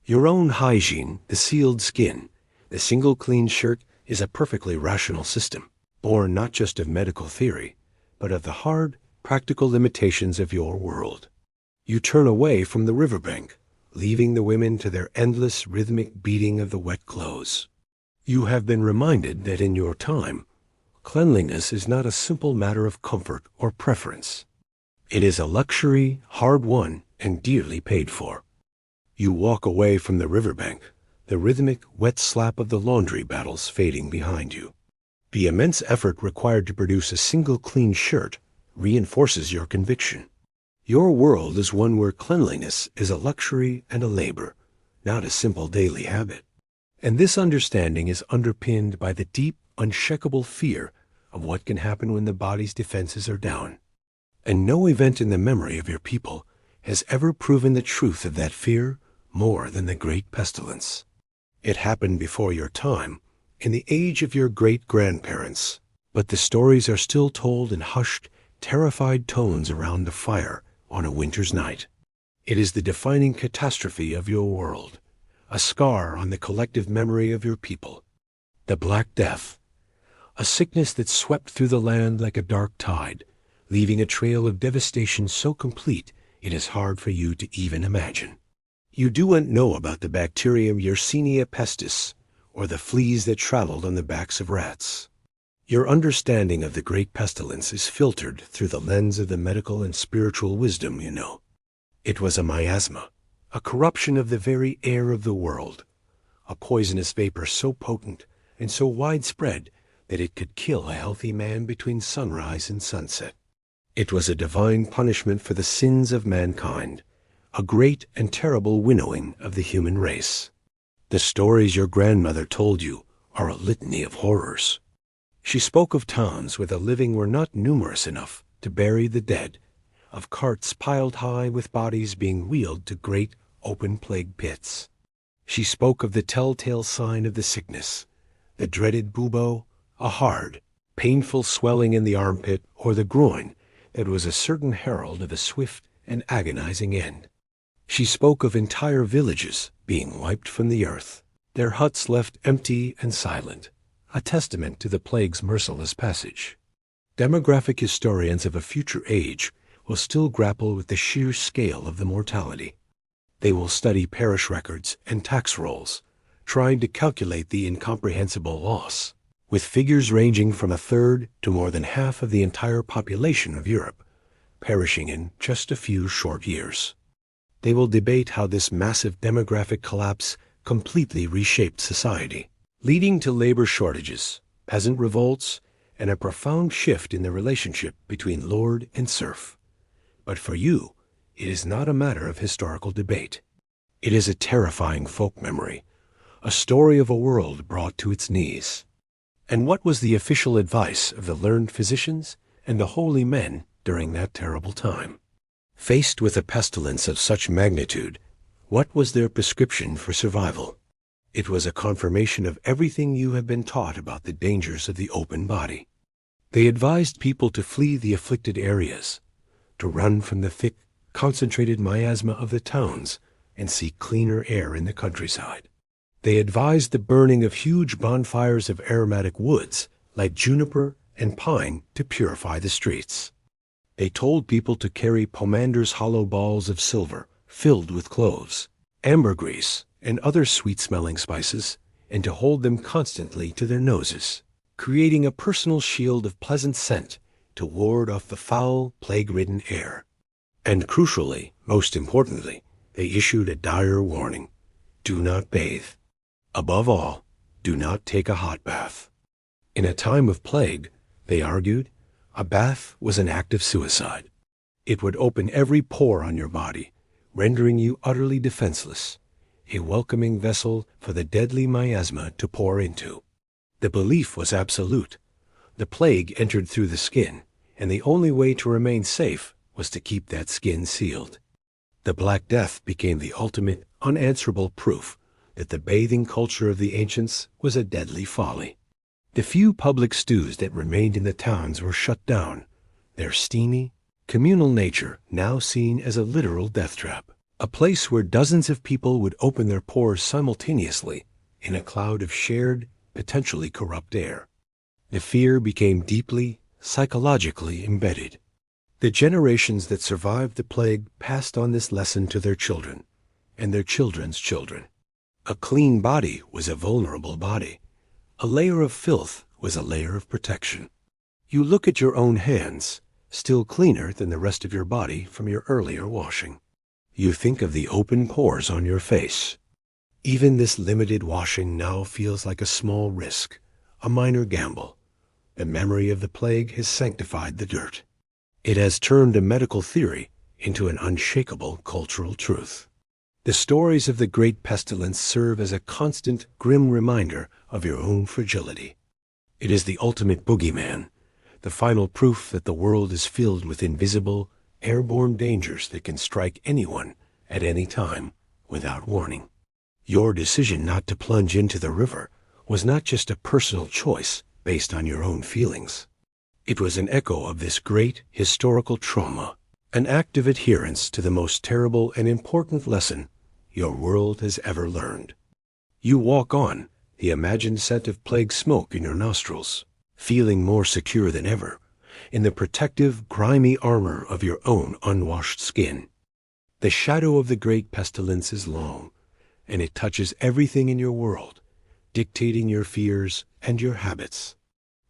A: Your own hygiene, the sealed skin, the single clean shirt is a perfectly rational system, born not just of medical theory, but of the hard, practical limitations of your world. You turn away from the riverbank, leaving the women to their endless rhythmic beating of the wet clothes. You have been reminded that in your time, Cleanliness is not a simple matter of comfort or preference. It is a luxury, hard-won, and dearly paid for. You walk away from the riverbank, the rhythmic, wet slap of the laundry battles fading behind you. The immense effort required to produce a single clean shirt reinforces your conviction. Your world is one where cleanliness is a luxury and a labor, not a simple daily habit. And this understanding is underpinned by the deep, unshakable fear of what can happen when the body's defenses are down. And no event in the memory of your people has ever proven the truth of that fear more than the Great Pestilence. It happened before your time, in the age of your great-grandparents, but the stories are still told in hushed, terrified tones around the fire on a winter's night. It is the defining catastrophe of your world, a scar on the collective memory of your people. The Black Death, a sickness that swept through the land like a dark tide, leaving a trail of devastation so complete it is hard for you to even imagine. You do not know about the bacterium Yersinia pestis, or the fleas that traveled on the backs of rats. Your understanding of the Great Pestilence is filtered through the lens of the medical and spiritual wisdom you know. It was a miasma, a corruption of the very air of the world, a poisonous vapor so potent and so widespread that it could kill a healthy man between sunrise and sunset. It was a divine punishment for the sins of mankind, a great and terrible winnowing of the human race. The stories your grandmother told you are a litany of horrors. She spoke of towns where the living were not numerous enough to bury the dead, of carts piled high with bodies being wheeled to great open plague pits. She spoke of the telltale sign of the sickness, the dreaded bubo, a hard, painful swelling in the armpit or the groin that was a certain herald of a swift and agonizing end. She spoke of entire villages being wiped from the earth, their huts left empty and silent, a testament to the plague's merciless passage. Demographic historians of a future age will still grapple with the sheer scale of the mortality. They will study parish records and tax rolls, trying to calculate the incomprehensible loss, with figures ranging from a third to more than half of the entire population of Europe, perishing in just a few short years. They will debate how this massive demographic collapse completely reshaped society, leading to labor shortages, peasant revolts, and a profound shift in the relationship between lord and serf. But for you, it is not a matter of historical debate. It is a terrifying folk memory, a story of a world brought to its knees. And what was the official advice of the learned physicians and the holy men during that terrible time? Faced with a pestilence of such magnitude, what was their prescription for survival? It was a confirmation of everything you have been taught about the dangers of the open body. They advised people to flee the afflicted areas, to run from the thick, concentrated miasma of the towns and seek cleaner air in the countryside. They advised the burning of huge bonfires of aromatic woods like juniper and pine to purify the streets. They told people to carry pomander's hollow balls of silver filled with cloves, ambergris, and other sweet-smelling spices, and to hold them constantly to their noses, creating a personal shield of pleasant scent to ward off the foul, plague-ridden air. And crucially, most importantly, they issued a dire warning: do not bathe. Above all, do not take a hot bath. In a time of plague, they argued, a bath was an act of suicide. It would open every pore on your body, rendering you utterly defenseless, a welcoming vessel for the deadly miasma to pour into. The belief was absolute. The plague entered through the skin, and the only way to remain safe was to keep that skin sealed. The Black Death became the ultimate, unanswerable proof that the bathing culture of the ancients was a deadly folly. The few public stews that remained in the towns were shut down, their steamy, communal nature now seen as a literal death trap, a place where dozens of people would open their pores simultaneously in a cloud of shared, potentially corrupt air. The fear became deeply, psychologically embedded. The generations that survived the plague passed on this lesson to their children and their children's children. A clean body was a vulnerable body. A layer of filth was a layer of protection. You look at your own hands, still cleaner than the rest of your body from your earlier washing. You think of the open pores on your face. Even this limited washing now feels like a small risk, a minor gamble. The memory of the plague has sanctified the dirt. It has turned a medical theory into an unshakable cultural truth. The stories of the great pestilence serve as a constant, grim reminder of your own fragility. It is the ultimate boogeyman, the final proof that the world is filled with invisible, airborne dangers that can strike anyone at any time without warning. Your decision not to plunge into the river was not just a personal choice based on your own feelings. It was an echo of this great historical trauma, an act of adherence to the most terrible and important lesson your world has ever learned. You walk on, the imagined scent of plague smoke in your nostrils, feeling more secure than ever, in the protective, grimy armor of your own unwashed skin. The shadow of the great pestilence is long, and it touches everything in your world, dictating your fears and your habits.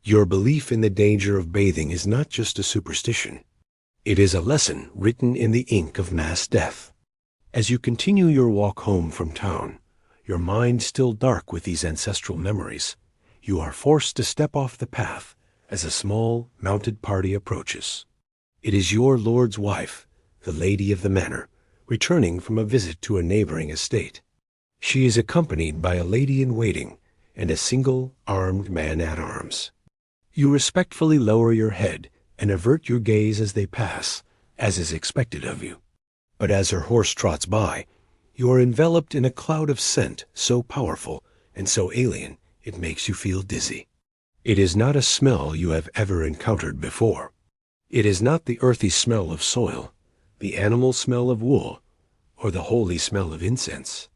A: Your belief in the danger of bathing is not just a superstition. It is a lesson written in the ink of mass death. As you continue your walk home from town, your mind still dark with these ancestral memories, you are forced to step off the path as a small, mounted party approaches. It is your lord's wife, the lady of the manor, returning from a visit to a neighboring estate. She is accompanied by a lady-in-waiting and a single, armed man-at-arms. You respectfully lower your head and avert your gaze as they pass, as is expected of you. But as her horse trots by, you are enveloped in a cloud of scent so powerful and so alien it makes you feel dizzy. It is not a smell you have ever encountered before. It is not the earthy smell of soil, the animal smell of wool, or the holy smell of incense.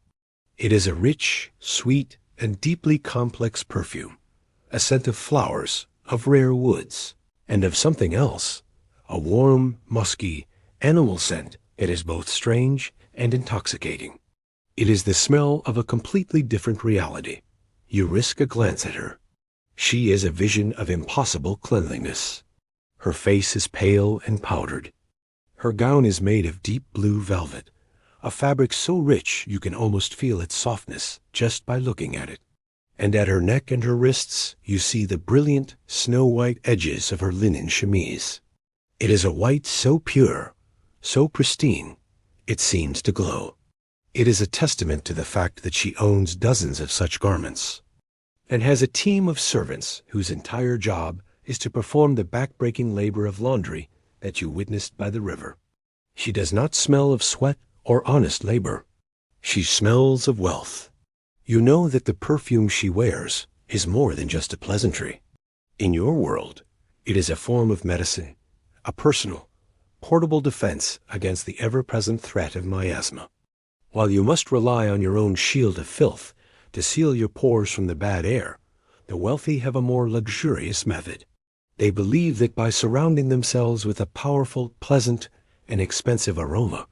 A: It is a rich, sweet, and deeply complex perfume, a scent of flowers, of rare woods, and of something else, a warm, musky, animal scent that is both strange and intoxicating. It is the smell of a completely different reality. You risk a glance at her. She is a vision of impossible cleanliness. Her face is pale and powdered. Her gown is made of deep blue velvet, a fabric so rich you can almost feel its softness just by looking at it. And at her neck and her wrists you see the brilliant, snow-white edges of her linen chemise. It is a white so pure, so pristine, it seems to glow. It is a testament to the fact that she owns dozens of such garments, and has a team of servants whose entire job is to perform the back-breaking labor of laundry that you witnessed by the river. She does not smell of sweat or honest labor. She smells of wealth. You know that the perfume she wears is more than just a pleasantry. In your world, it is a form of medicine, a personal, portable defense against the ever-present threat of miasma. While you must rely on your own shield of filth to seal your pores from the bad air, the wealthy have a more luxurious method. They believe that by surrounding themselves with a powerful, pleasant, and expensive aroma,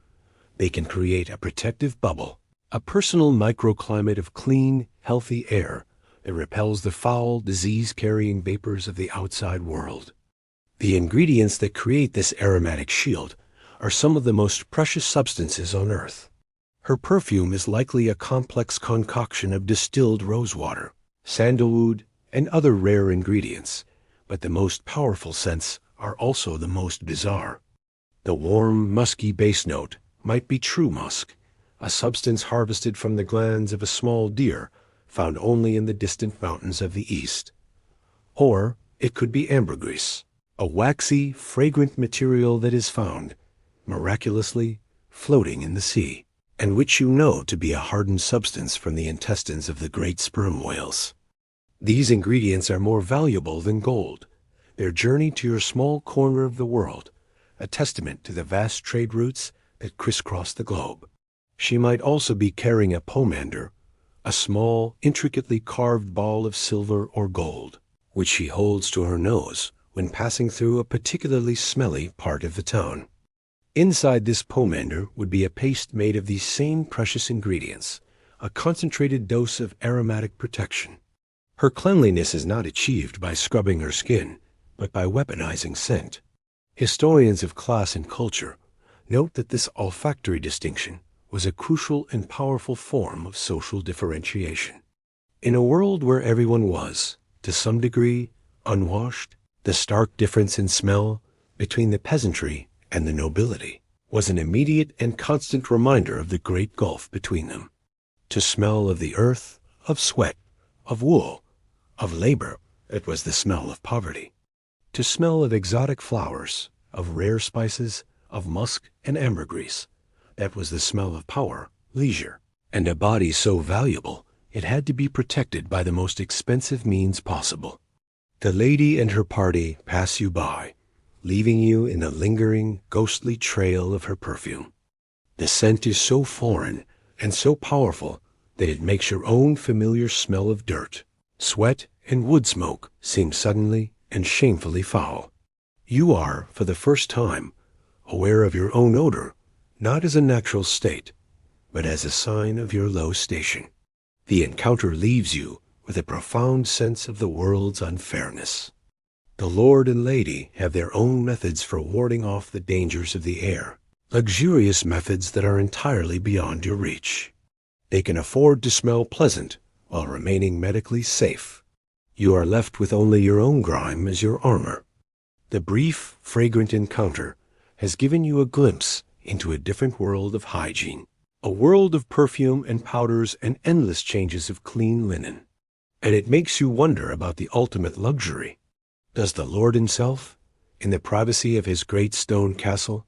A: they can create a protective bubble, a personal microclimate of clean, healthy air that repels the foul, disease-carrying vapors of the outside world. The ingredients that create this aromatic shield are some of the most precious substances on earth. Her perfume is likely a complex concoction of distilled rosewater, sandalwood, and other rare ingredients, but the most powerful scents are also the most bizarre. The warm, musky base note might be true musk, a substance harvested from the glands of a small deer found only in the distant mountains of the east. Or it could be ambergris, a waxy, fragrant material that is found, miraculously, floating in the sea, and which you know to be a hardened substance from the intestines of the great sperm whales. These ingredients are more valuable than gold. Their journey to your small corner of the world, a testament to the vast trade routes that crisscross the globe. She might also be carrying a pomander, a small, intricately carved ball of silver or gold, which she holds to her nose when passing through a particularly smelly part of the town. Inside this pomander would be a paste made of these same precious ingredients, a concentrated dose of aromatic protection. Her cleanliness is not achieved by scrubbing her skin, but by weaponizing scent. Historians of class and culture note that this olfactory distinction was a crucial and powerful form of social differentiation. In a world where everyone was, to some degree, unwashed, the stark difference in smell between the peasantry and the nobility was an immediate and constant reminder of the great gulf between them. To smell of the earth, of sweat, of wool, of labor, it was the smell of poverty. To smell of exotic flowers, of rare spices, of musk and ambergris, that was the smell of power, leisure, and a body so valuable it had to be protected by the most expensive means possible. The lady and her party pass you by, leaving you in a lingering, ghostly trail of her perfume. The scent is so foreign and so powerful that it makes your own familiar smell of dirt, sweat, and wood smoke seem suddenly and shamefully foul. You are, for the first time, aware of your own odor, not as a natural state, but as a sign of your low station. The encounter leaves you with a profound sense of the world's unfairness. The lord and lady have their own methods for warding off the dangers of the air, luxurious methods that are entirely beyond your reach. They can afford to smell pleasant while remaining medically safe. You are left with only your own grime as your armor. The brief, fragrant encounter has given you a glimpse into a different world of hygiene, a world of perfume and powders and endless changes of clean linen. And it makes you wonder about the ultimate luxury. Does the Lord himself, in the privacy of his great stone castle,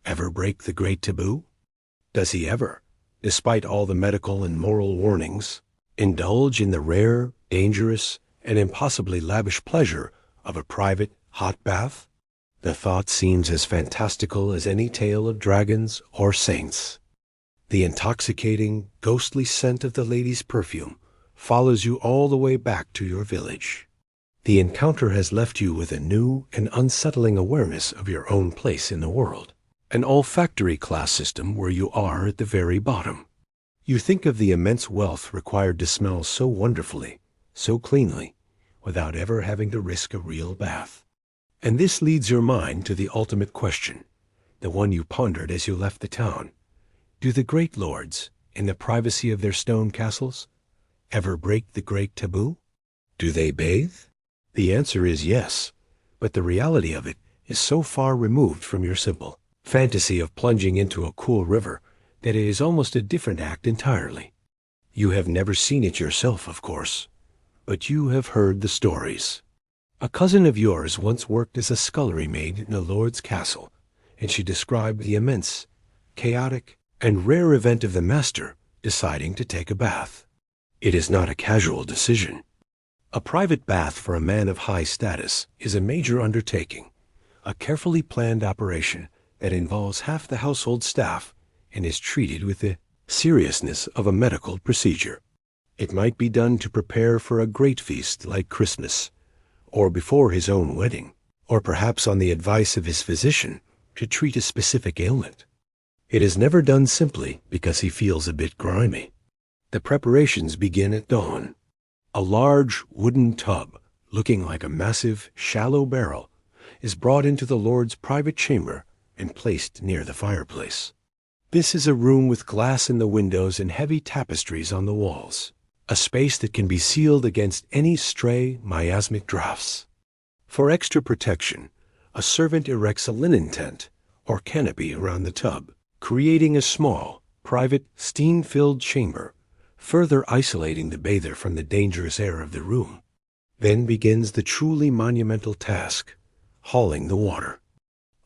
A: ever break the great taboo? Does he ever, despite all the medical and moral warnings, indulge in the rare, dangerous, and impossibly lavish pleasure of a private hot bath? The thought seems as fantastical as any tale of dragons or saints. The intoxicating, ghostly scent of the lady's perfume follows you all the way back to your village. The encounter has left you with a new and unsettling awareness of your own place in the world, an olfactory class system where you are at the very bottom. You think of the immense wealth required to smell so wonderfully, so cleanly, without ever having to risk a real bath. And this leads your mind to the ultimate question, the one you pondered as you left the town. Do the great lords, in the privacy of their stone castles, ever break the great taboo? Do they bathe? The answer is yes, but the reality of it is so far removed from your simple fantasy of plunging into a cool river that it is almost a different act entirely. You have never seen it yourself, of course, but you have heard the stories. A cousin of yours once worked as a scullery maid in a lord's castle, and she described the immense, chaotic, and rare event of the master deciding to take a bath. It is not a casual decision. A private bath for a man of high status is a major undertaking, a carefully planned operation that involves half the household staff and is treated with the seriousness of a medical procedure. It might be done to prepare for a great feast like Christmas, or before his own wedding, or perhaps on the advice of his physician to treat a specific ailment. It is never done simply because he feels a bit grimy. The preparations begin at dawn. A large wooden tub, looking like a massive, shallow barrel, is brought into the Lord's private chamber and placed near the fireplace. This is a room with glass in the windows and heavy tapestries on the walls, a space that can be sealed against any stray, miasmic draughts. For extra protection, a servant erects a linen tent or canopy around the tub, creating a small, private, steam-filled chamber, further isolating the bather from the dangerous air of the room. Then begins the truly monumental task, hauling the water.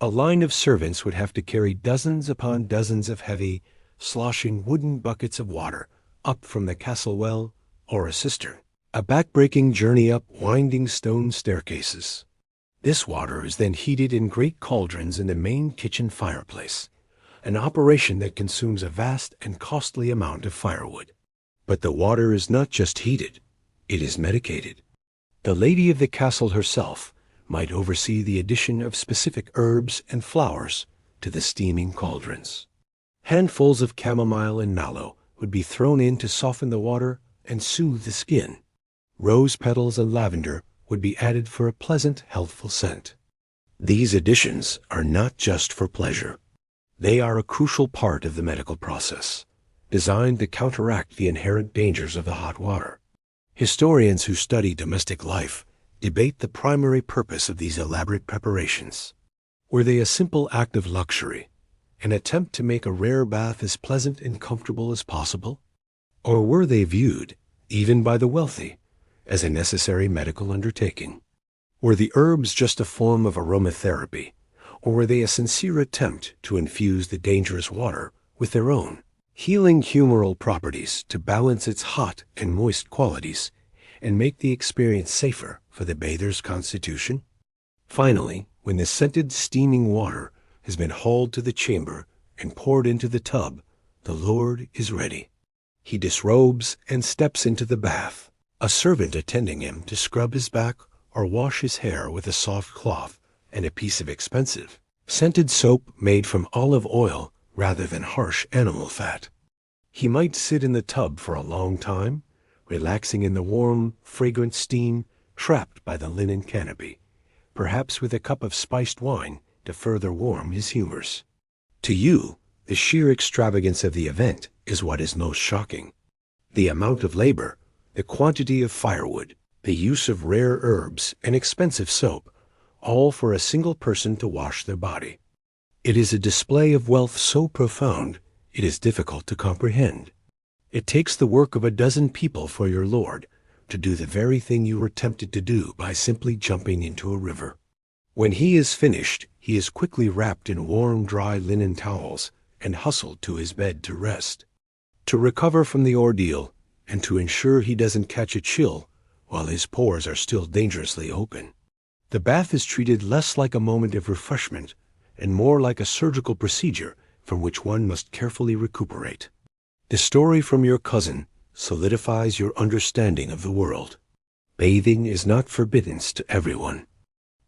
A: A line of servants would have to carry dozens upon dozens of heavy, sloshing wooden buckets of water up from the castle well or a cistern, a back-breaking journey up winding stone staircases. This water is then heated in great cauldrons in the main kitchen fireplace, an operation that consumes a vast and costly amount of firewood. But the water is not just heated, it is medicated. The lady of the castle herself might oversee the addition of specific herbs and flowers to the steaming cauldrons. Handfuls of chamomile and mallow would be thrown in to soften the water and soothe the skin. Rose petals and lavender would be added for a pleasant, healthful scent. These additions are not just for pleasure. They are a crucial part of the medical process, designed to counteract the inherent dangers of the hot water. Historians who study domestic life debate the primary purpose of these elaborate preparations. Were they a simple act of luxury, an attempt to make a rare bath as pleasant and comfortable as possible? Or were they viewed, even by the wealthy, as a necessary medical undertaking? Were the herbs just a form of aromatherapy, or were they a sincere attempt to infuse the dangerous water with their own healing humoral properties to balance its hot and moist qualities and make the experience safer for the bather's constitution? Finally, when the scented steaming water has been hauled to the chamber and poured into the tub, the Lord is ready. He disrobes and steps into the bath, a servant attending him to scrub his back or wash his hair with a soft cloth and a piece of expensive, scented soap made from olive oil rather than harsh animal fat. He might sit in the tub for a long time, relaxing in the warm, fragrant steam trapped by the linen canopy, perhaps with a cup of spiced wine to further warm his humors. To you, the sheer extravagance of the event is what is most shocking. The amount of labor, the quantity of firewood, the use of rare herbs and expensive soap, all for a single person to wash their body. It is a display of wealth so profound it is difficult to comprehend. It takes the work of a dozen people for your Lord to do the very thing you were tempted to do by simply jumping into a river. When he is finished, he is quickly wrapped in warm, dry linen towels and hustled to his bed to rest. To recover from the ordeal and to ensure he doesn't catch a chill while his pores are still dangerously open, the bath is treated less like a moment of refreshment and more like a surgical procedure from which one must carefully recuperate. The story from your cousin solidifies your understanding of the world. Bathing is not forbidden to everyone.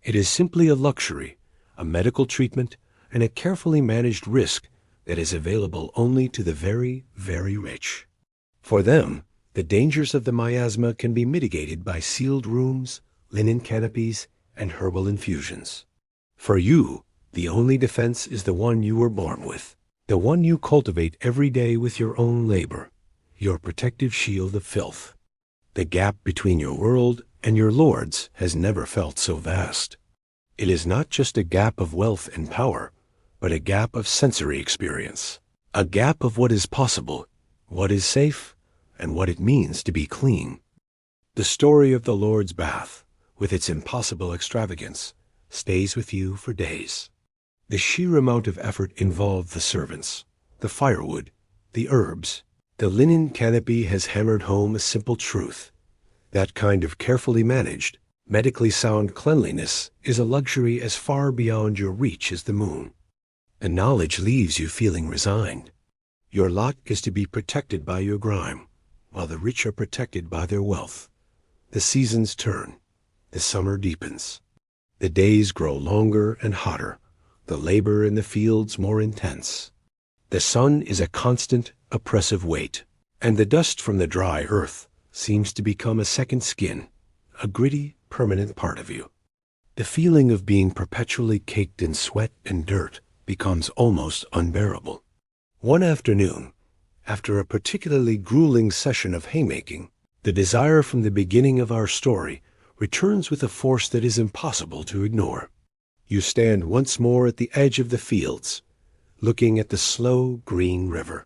A: It is simply a luxury, a medical treatment, and a carefully managed risk that is available only to the very, very rich. For them, the dangers of the miasma can be mitigated by sealed rooms, linen canopies, and herbal infusions. For you, the only defense is the one you were born with, the one you cultivate every day with your own labor, your protective shield of filth. The gap between your world and your Lord's has never felt so vast. It is not just a gap of wealth and power, but a gap of sensory experience, a gap of what is possible, what is safe, and what it means to be clean. The story of the Lord's bath, with its impossible extravagance, stays with you for days. The sheer amount of effort involved the servants, the firewood, the herbs. The linen canopy has hammered home a simple truth. That kind of carefully managed, medically sound cleanliness is a luxury as far beyond your reach as the moon. The knowledge leaves you feeling resigned. Your lot is to be protected by your grime, while the rich are protected by their wealth. The seasons turn. The summer deepens. The days grow longer and hotter. The labor in the fields more intense. The sun is a constant, oppressive weight, and the dust from the dry earth seems to become a second skin, a gritty, permanent part of you. The feeling of being perpetually caked in sweat and dirt becomes almost unbearable. One afternoon, after a particularly grueling session of haymaking, the desire from the beginning of our story returns with a force that is impossible to ignore. You stand once more at the edge of the fields, looking at the slow green river.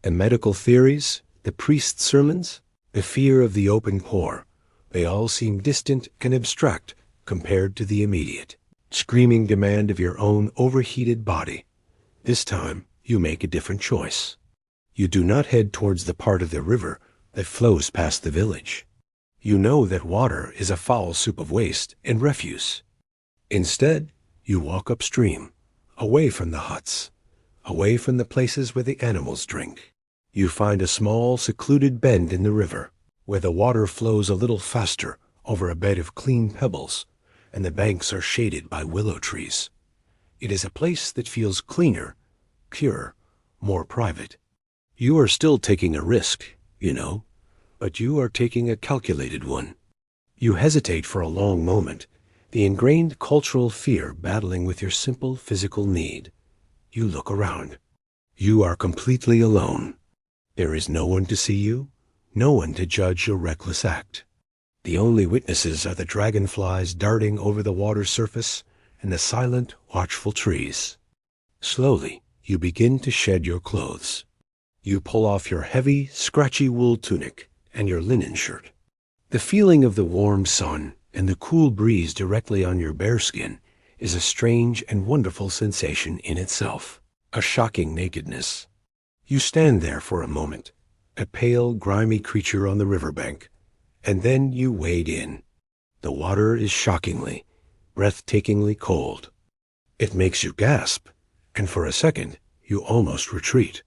A: The medical theories, the priest's sermons, the fear of the open pore, they all seem distant and abstract compared to the immediate, screaming demand of your own overheated body. This time, you make a different choice. You do not head towards the part of the river that flows past the village. You know that water is a foul soup of waste and refuse. Instead, you walk upstream, away from the huts, away from the places where the animals drink. You find a small, secluded bend in the river, where the water flows a little faster over a bed of clean pebbles, and the banks are shaded by willow trees. It is a place that feels cleaner, purer, more private. You are still taking a risk, you know, but you are taking a calculated one. You hesitate for a long moment, the ingrained cultural fear battling with your simple physical need. You look around. You are completely alone. There is no one to see you, no one to judge your reckless act. The only witnesses are the dragonflies darting over the water's surface and the silent, watchful trees. Slowly, you begin to shed your clothes. You pull off your heavy, scratchy wool tunic and your linen shirt. The feeling of the warm sun and the cool breeze directly on your bare skin is a strange and wonderful sensation in itself, a shocking nakedness. You stand there for a moment, a pale, grimy creature on the riverbank, and then you wade in. The water is shockingly, breathtakingly cold. It makes you gasp, and for a second you almost retreat.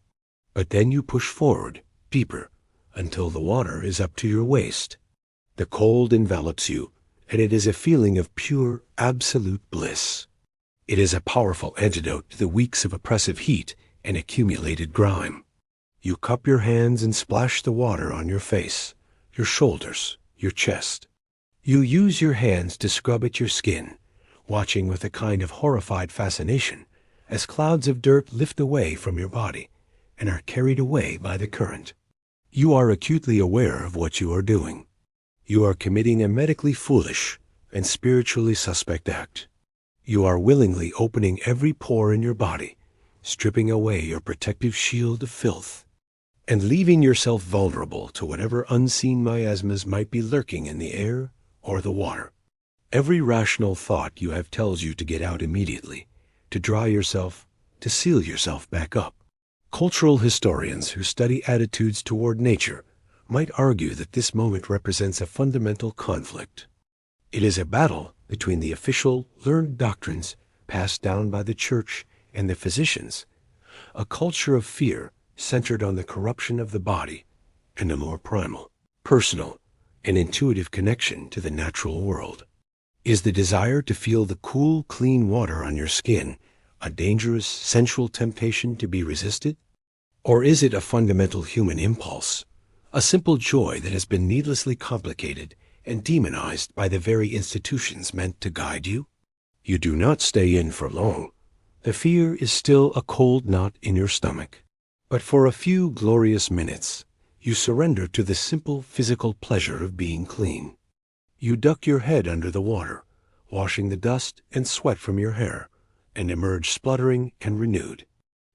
A: But then you push forward, deeper, until the water is up to your waist. The cold envelops you, and it is a feeling of pure, absolute bliss. It is a powerful antidote to the weeks of oppressive heat and accumulated grime. You cup your hands and splash the water on your face, your shoulders, your chest. You use your hands to scrub at your skin, watching with a kind of horrified fascination as clouds of dirt lift away from your body and are carried away by the current. You are acutely aware of what you are doing. You are committing a medically foolish and spiritually suspect act. You are willingly opening every pore in your body, stripping away your protective shield of filth, and leaving yourself vulnerable to whatever unseen miasmas might be lurking in the air or the water. Every rational thought you have tells you to get out immediately, to dry yourself, to seal yourself back up. Cultural historians who study attitudes toward nature might argue that this moment represents a fundamental conflict. It is a battle between the official, learned doctrines passed down by the church and the physicians, a culture of fear centered on the corruption of the body, and a more primal, personal, and intuitive connection to the natural world. Is the desire to feel the cool, clean water on your skin a dangerous, sensual temptation to be resisted? Or is it a fundamental human impulse, a simple joy that has been needlessly complicated and demonized by the very institutions meant to guide you? You do not stay in for long. The fear is still a cold knot in your stomach. But for a few glorious minutes, you surrender to the simple physical pleasure of being clean. You duck your head under the water, washing the dust and sweat from your hair, and emerge spluttering and renewed.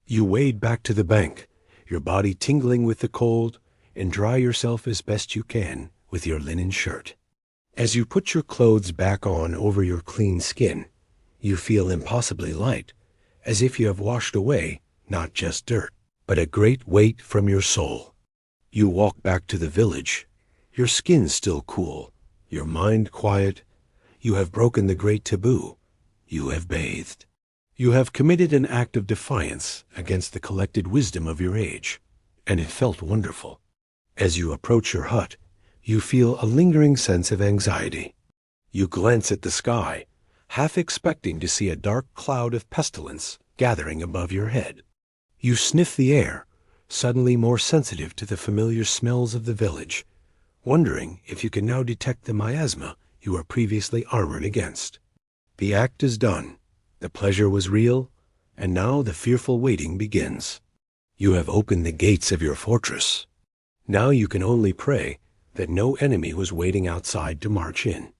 A: You wade back to the bank, your body tingling with the cold, and dry yourself as best you can with your linen shirt. As you put your clothes back on over your clean skin, you feel impossibly light, as if you have washed away not just dirt, but a great weight from your soul. You walk back to the village, your skin still cool, your mind quiet. You have broken the great taboo. You have bathed. You have committed an act of defiance against the collected wisdom of your age, and it felt wonderful. As you approach your hut, you feel a lingering sense of anxiety. You glance at the sky, half expecting to see a dark cloud of pestilence gathering above your head. You sniff the air, suddenly more sensitive to the familiar smells of the village, wondering if you can now detect the miasma you were previously armored against. The act is done. The pleasure was real, and now the fearful waiting begins. You have opened the gates of your fortress. Now you can only pray that no enemy was waiting outside to march in.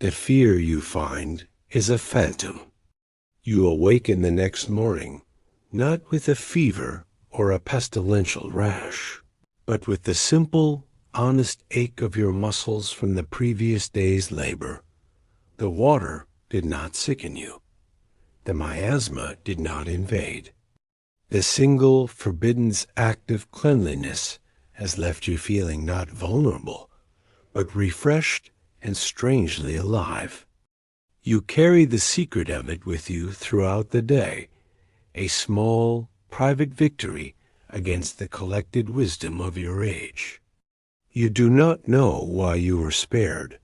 A: The fear you find is a phantom. You awaken the next morning, not with a fever or a pestilential rash, but with the simple, honest ache of your muscles from the previous day's labor. The water did not sicken you. The miasma did not invade. The single forbidden act of cleanliness has left you feeling not vulnerable, but refreshed and strangely alive. You carry the secret of it with you throughout the day, a small, private victory against the collected wisdom of your age. You do not know why you were spared.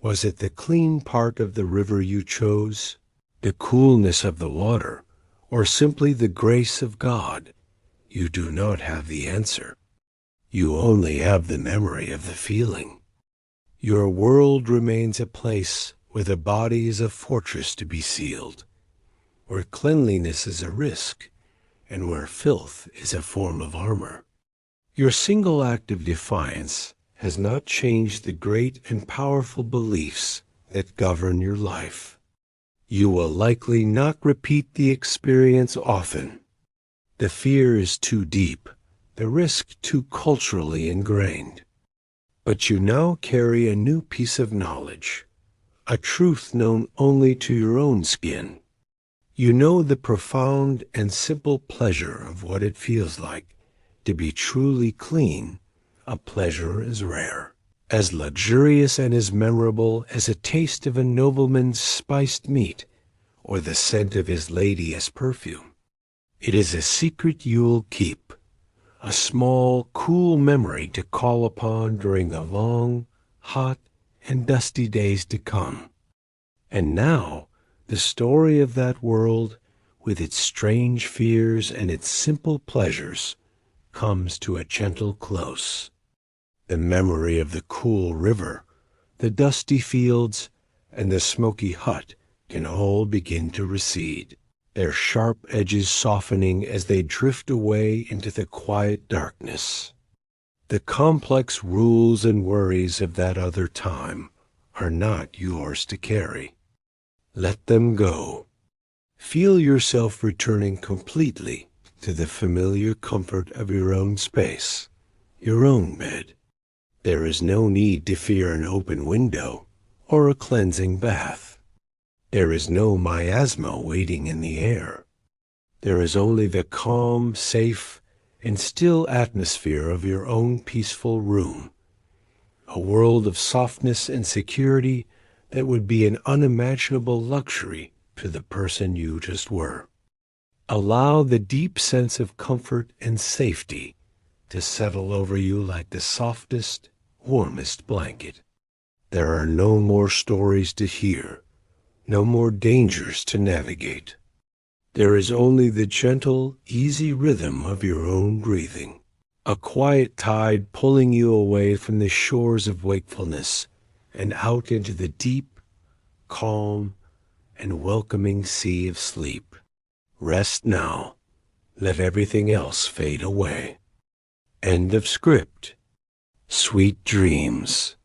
A: Was it the clean part of the river you chose, the coolness of the water, or simply the grace of God? You do not have the answer. You only have the memory of the feeling. Your world remains a place where the body is a fortress to be sealed, where cleanliness is a risk, and where filth is a form of armor. Your single act of defiance has not changed the great and powerful beliefs that govern your life. You will likely not repeat the experience often. The fear is too deep, the risk too culturally ingrained. But you now carry a new piece of knowledge, a truth known only to your own skin. You know the profound and simple pleasure of what it feels like to be truly clean, a pleasure as rare, as luxurious and as memorable as a taste of a nobleman's spiced meat or the scent of his lady as perfume. It is a secret you'll keep, a small, cool memory to call upon during the long, hot, and dusty days to come. And now, the story of that world, with its strange fears and its simple pleasures, comes to a gentle close. The memory of the cool river, the dusty fields, and the smoky hut can all begin to recede, their sharp edges softening as they drift away into the quiet darkness. The complex rules and worries of that other time are not yours to carry. Let them go. Feel yourself returning completely to the familiar comfort of your own space, your own bed. There is no need to fear an open window or a cleansing bath. There is no miasma waiting in the air. There is only the calm, safe, and still atmosphere of your own peaceful room, a world of softness and security that would be an unimaginable luxury to the person you just were. Allow the deep sense of comfort and safety to settle over you like the softest, warmest blanket. There are no more stories to hear, no more dangers to navigate. There is only the gentle, easy rhythm of your own breathing, a quiet tide pulling you away from the shores of wakefulness and out into the deep, calm, and welcoming sea of sleep. Rest now. Let everything else fade away. End of script. Sweet dreams.